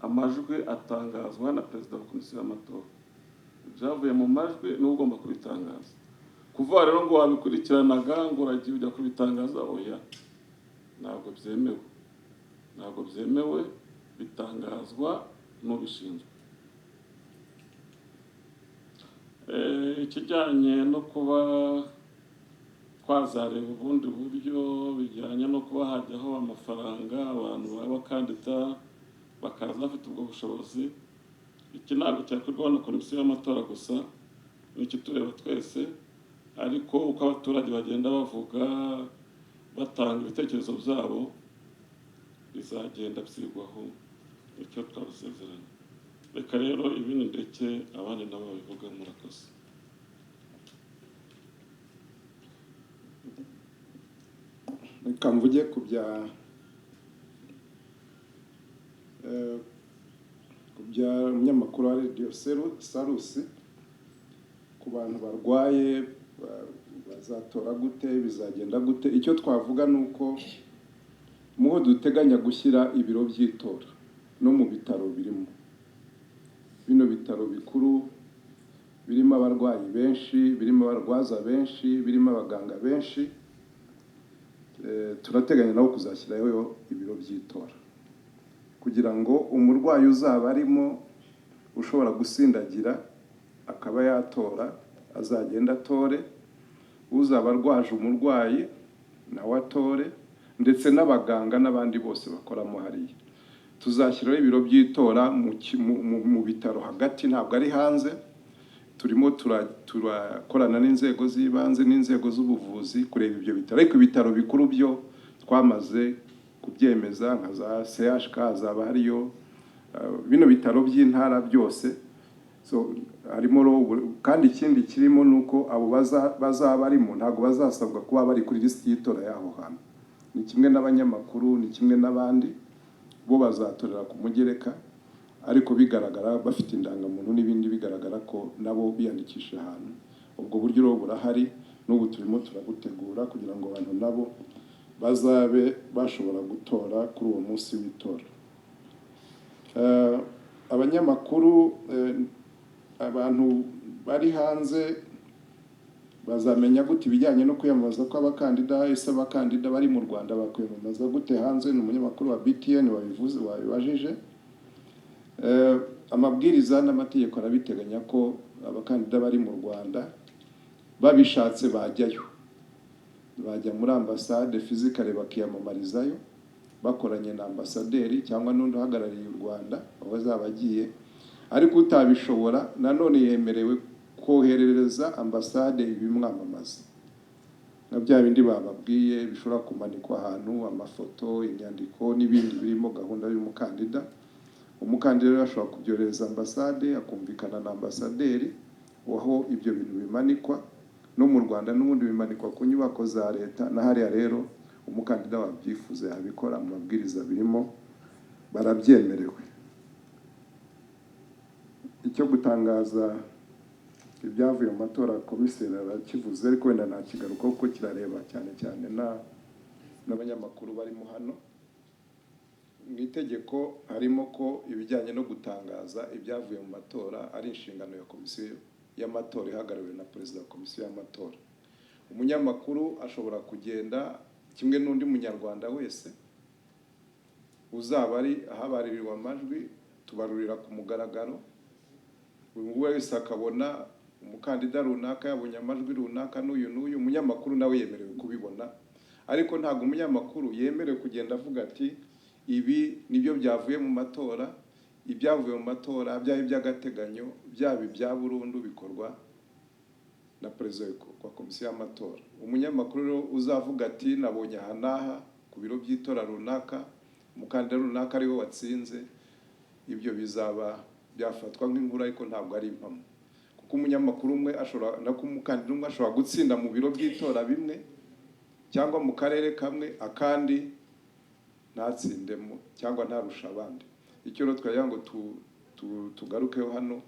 Amajwi atangazwa na perezida wa komisiyo y'amatora. Ibyavuye mu majwi niwe ugomba kubitangaza. Kuvuga rero ngo wabikurikiranaga ngo uragiye ujya kubitangaza, oya, ntabwo byemewe. Ntabwo byemewe, bitangazwa n'ubishinzwe. Ikijyanye no kuba twazareba ubundi buryo bijyanye no kuba hajyaho amafaranga abantu b'abakandida bakaza bafite ubwo bushobozi. Iki ntabwo cyakorwa na komisiyo y'amatora gusa, ni ikitureba twese, ariko uko abaturage bagenda bavuga batanga ibitekerezo byabo bizagenda byigwaho, icyo twabasezeranye. Reka rero ibindi ndeke abandi nabo babivuga. Murakoze. Reka mvuge ku bya umunyamakuru wa Radio Salusi, ku bantu barwaye bazatora gute, bizagenda gute. Icyo twavuga ni uko muho duteganya gushyira ibiro by'itora no mu bitaro birimo, bino bitaro bikuru birimo abarwayi benshi, birimo abarwaza benshi, birimo abaganga benshi, turateganya nabo kuzashyiraho ibiro by'itora kugira ngo umurwayi uzaba arimo ushobora gusindagira akaba yatora azagenda atore, uzaba arwaje umurwayi nawe atore, ndetse n'abaganga n'abandi bose bakoramo hariya. Tuzashyiraho ibiro by'itora mu bitaro hagati, ntabwo ari hanze. Turimo turakorana n'inzego z'ibanze n'inzego z'ubuvuzi kureba ibyo bitaro, ariko ibitaro bikuru byo twamaze kubyemeza nka za CHK hazaba hariyo bino bitaro by'intara byose. So harimo kandi ikindi kirimo nuko abo bazaba barimo ntabwo bazasabwa kuba bari kuri list y'itora y'aho hantu. Ni kimwe n'abanyamakuru, ni kimwe n'abandi, bo bazatorera ku mugereka, ariko bigaragara bafite indangamuntu n'ibindi bigaragara ko nabo biyandikisha ahantu. Ubwo buryo rero burahari, n'ubu turimo turabutegura kugira ngo abantu nabo bazabe bashobora gutora kuri uwo munsi w'itora. Abanyamakuru, abantu bari hanze bazamenya gute ibijyanye no kwiyamamaza kw'abakandida. Ese abakandida bari mu Rwanda bakwiyamamaza gute hanze? Ni umunyamakuru wa BTN wabibajije. Amabwiriza n'amategeko arabiteganya ko abakandida bari mu Rwanda babishatse bajyayo, bajya muri ambasade physically bakiyamamarizayo bakoranye na ambasaderi cyangwa n'undi uhagarariye u Rwanda aho azaba agiye. Ariko utabishobora nanone yemerewe koherereza ambasade ibimwamamaza, na bya bindi bababwiye bishobora kumanikwa ahantu, amafoto, inyandiko n'ibindi birimo gahunda y'umukandida. Umukandida rero ashobora kubyohereza ambasade, akumvikana na ambasaderi aho ibyo bintu bimanikwa. No mu Rwanda n'ubundi bimanikwa ku nyubako za leta, na hariya rero umukandida wabyifuza yabikora, mu mabwiriza birimo, barabyemerewe. Icyo gutangaza ibyavuye mu matora komiseri arakivuze, ariko wenda nakigaruka kuko kirareba cyane cyane n'abanyamakuru barimo hano. Mu itegeko harimo ko ibijyanye no gutangaza ibyavuye mu matora ari inshingano ya komisiyo y'amatora ihagarariwe na perezida wa komisiyo y'amatora. Umunyamakuru ashobora kugenda kimwe n'undi munyarwanda wese uzaba ari ahabarirwa amajwi, tubarurira ku mugaragaro, buri wese akabona umukandida runaka yabonye amajwi runaka n'uyu n'uyu. Umunyamakuru nawe yemerewe kubibona, ariko ntabwo umunyamakuru yemerewe kugenda avuga ati ibi nibyo byavuye mu matora. Ibyavuye mu matora byaba iby'agateganyo byaba ibya burundu bikorwa na perezida wa komisiyo y'amatora. Umunyamakuru rero uzavuga ati nabonye aha n'aha ku biro by'itora runaka umukandida runaka ariwe watsinze, ibyo bizaba byafatwa nk'inkuru, ariko ntabwo ari impamo, kuko umunyamakuru umwe ashobora no kumukandida umwe ashobora gutsinda mu biro by'itora bimwe cyangwa mu karere kamwe, akandi ntatsindemo cyangwa ntarusha abandi. Icyo rero twagira ngo tugarukeho hano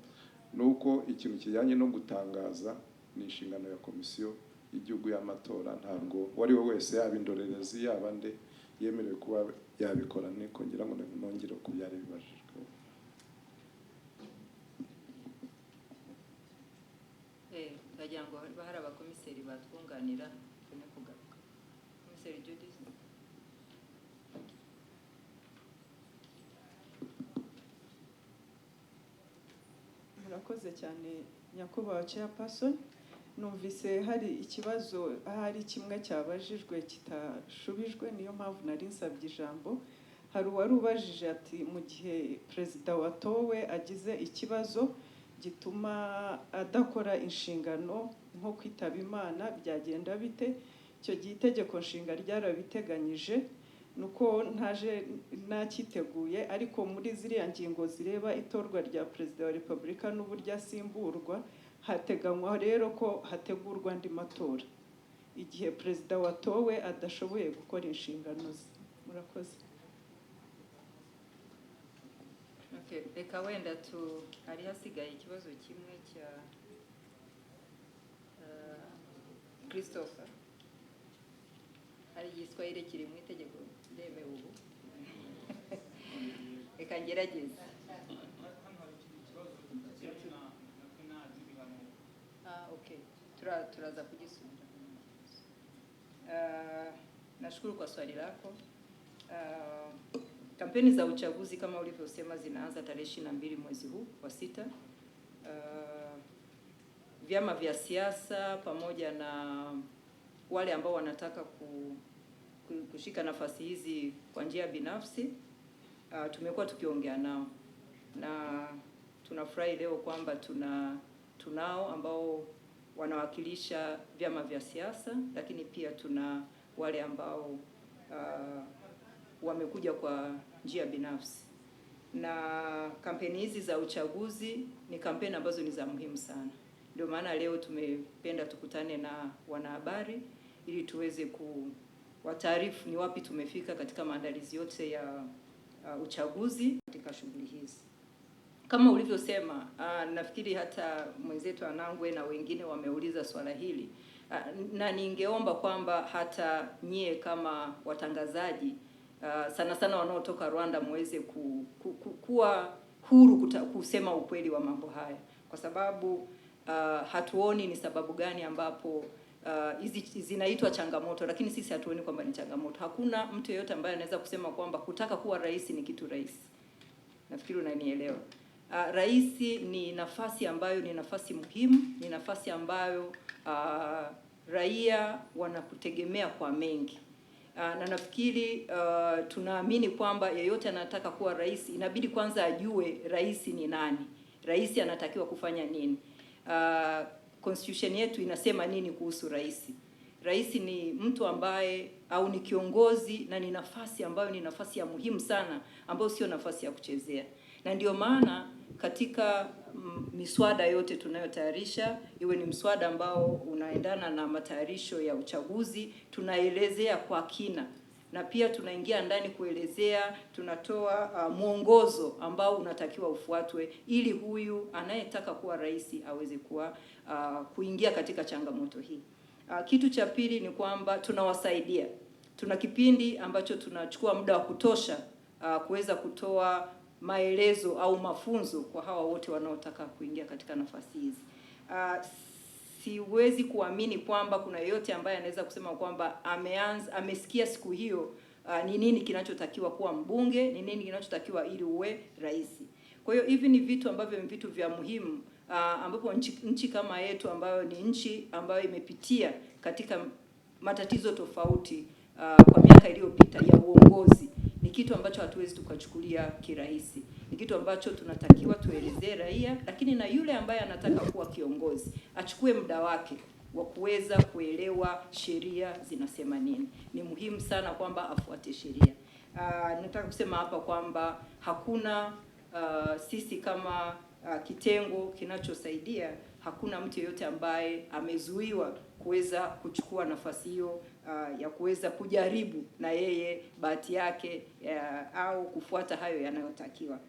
ni uko ikintu kijyanye no gutangaza ni inshingano ya komisiyo y'igihugu y'amatora. Ntabwo uwo ari we wese, yaba indorerezi yaba nde, yemerewe kuba yabikora. Nikongera ngo nongere ku byari bibajijwe. Ndagira ngo hari abakomiseri batwunganira tune kugaruka. Komiseri Judith. Murakoze cyane nyakubahwa chairperson. numvise hari ikibazo ahari kimwe cyabajijwe kitashubijwe, niyo mpamvu nari nsabye ijambo. Hari uwari ubajije ati mu gihe perezida watowe agize ikibazo gituma adakora inshingano nko kwitaba Imana byagenda bite? Icyo gihe itegeko nshinga ryarabiteganyije, nuko ntaje nakiteguye, ariko muri ziriya ngingo zireba itorwa rya perezida wa Repubulika n'uburyo asimburwa, hateganywa rero ko hategurwa andi matora igihe perezida watowe adashoboye gukora inshingano ze. Murakoze. Okay, reka wenda hari hasigaye ikibazo kimwe cya Christopher. Hari igiswahili kiri mu itegeko ndemewe ubu. Reka ngerageze. Okay. Turaza kugisubira. Nashukuru kwa swali lako. Kampeni za uchaguzi kama ulivyosema zinaanza tarehe 22 mwezi huu wa 6. Vyama vya siasa pamoja na wale ambao wanataka kushika nafasi hizi kwa njia binafsi, tumekuwa tukiongea nao, na tunafurahi leo kwamba tunao ambao wanawakilisha vyama vya siasa, lakini pia tuna wale ambao wamekuja kwa njia binafsi. Na kampeni hizi za uchaguzi ni kampeni ambazo ni za muhimu sana. Ndio maana leo tumependa tukutane na wanahabari ili tuweze kuwataarifu ni wapi tumefika katika maandalizi yote ya uchaguzi katika shughuli hizi. Kama ulivyosema, nafikiri hata mwenzetu Anangwe na wengine wameuliza swala hili, na ningeomba kwamba hata nyie kama watangazaji sana sana wanaotoka Rwanda muweze kuwa huru kusema ukweli wa mambo haya, kwa sababu hatuoni ni sababu gani ambapo hizi zinaitwa changamoto, lakini sisi hatuoni kwamba ni changamoto. Hakuna mtu yeyote ambaye anaweza kusema kwamba kutaka kuwa rais ni kitu rahisi. Nafikiri unanielewa. Rais ni nafasi ambayo ni nafasi muhimu, ni nafasi ambayo raia wanakutegemea kwa mengi. Na nafikiri tunaamini kwamba yeyote anataka kuwa rais inabidi kwanza ajue rais ni nani. Rais anatakiwa kufanya nini? Constitution yetu inasema nini kuhusu rais? Rais ni mtu ambaye au ni kiongozi, na ni nafasi ambayo ni nafasi ya muhimu sana, ambayo sio nafasi ya kuchezea. Na ndio maana katika miswada yote tunayotayarisha, iwe ni mswada ambao unaendana na matayarisho ya uchaguzi, tunaelezea kwa kina, na pia tunaingia ndani kuelezea, tunatoa mwongozo ambao unatakiwa ufuatwe ili huyu anayetaka kuwa rais aweze kuingia katika changamoto hii. Kitu cha pili ni kwamba tunawasaidia. Tuna kipindi ambacho tunachukua muda wa kutosha kuweza kutoa maelezo au mafunzo kwa hawa wote wanaotaka kuingia katika nafasi hizi. Siwezi kuamini kwamba kuna yeyote ambaye anaweza kusema kwamba amesikia siku hiyo ni nini kinachotakiwa kuwa mbunge, ni nini kinachotakiwa ili uwe rais. Kwa hiyo hivi ni vitu ambavyo ni vitu vya muhimu, ambapo nchi kama yetu ambayo ni nchi ambayo imepitia katika matatizo tofauti kwa miaka iliyopita ya uongozi, ni kitu ambacho hatuwezi tukachukulia kirahisi. Ni kitu ambacho tunatakiwa tuelezee raia, lakini na yule ambaye anataka kuwa kiongozi achukue muda wake wa kuweza kuelewa sheria zinasema nini. Ni muhimu sana kwamba afuate sheria. Nataka kusema hapa kwamba hakuna sisi kama kitengo kinachosaidia, hakuna mtu yeyote ambaye amezuiwa kuweza kuchukua nafasi hiyo ya kuweza kujaribu na yeye bahati yake au kufuata hayo yanayotakiwa.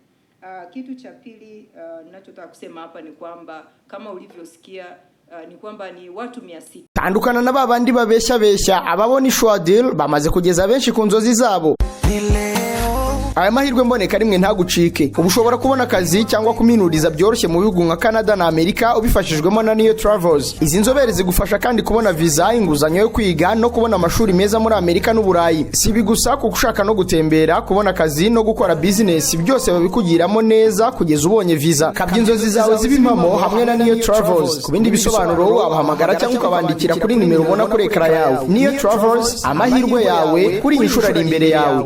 Kitu cha pili ninachotaka kusema hapa ni kwamba kama ulivyosikia ni kwamba ni watu 600. Tandukana na babandi babesha ababona ishwadil bamaze kugeza benshi ku nzozi zabo. Ni leo aya mahirwe mboneka rimwe ntagucike. Ubu ushobora kubona akazi cyangwa kuminuriza byoroshye mu bihugu nka Canada na Amerika ubifashijwemo na Neo Travels. Izi nzobere zigufasha kandi kubona visa, inguzanyo yo kwiga no kubona amashuri meza muri Amerika n'Uburayi. Si ibi gusa, kuko ushaka no gutembera, kubona akazi no gukora business, byose babikugiramo neza kugeza ubonye visa. Kabya inzozi zawe zibimamo hamwe na Neo Travels. Ku bindi bisobanuro wabahamagara cyangwa ukabandikira kuri nimero ubona kuri ekara yawe. Neo Travels, amahirwe yawe kuri inshuro ari imbere yawe.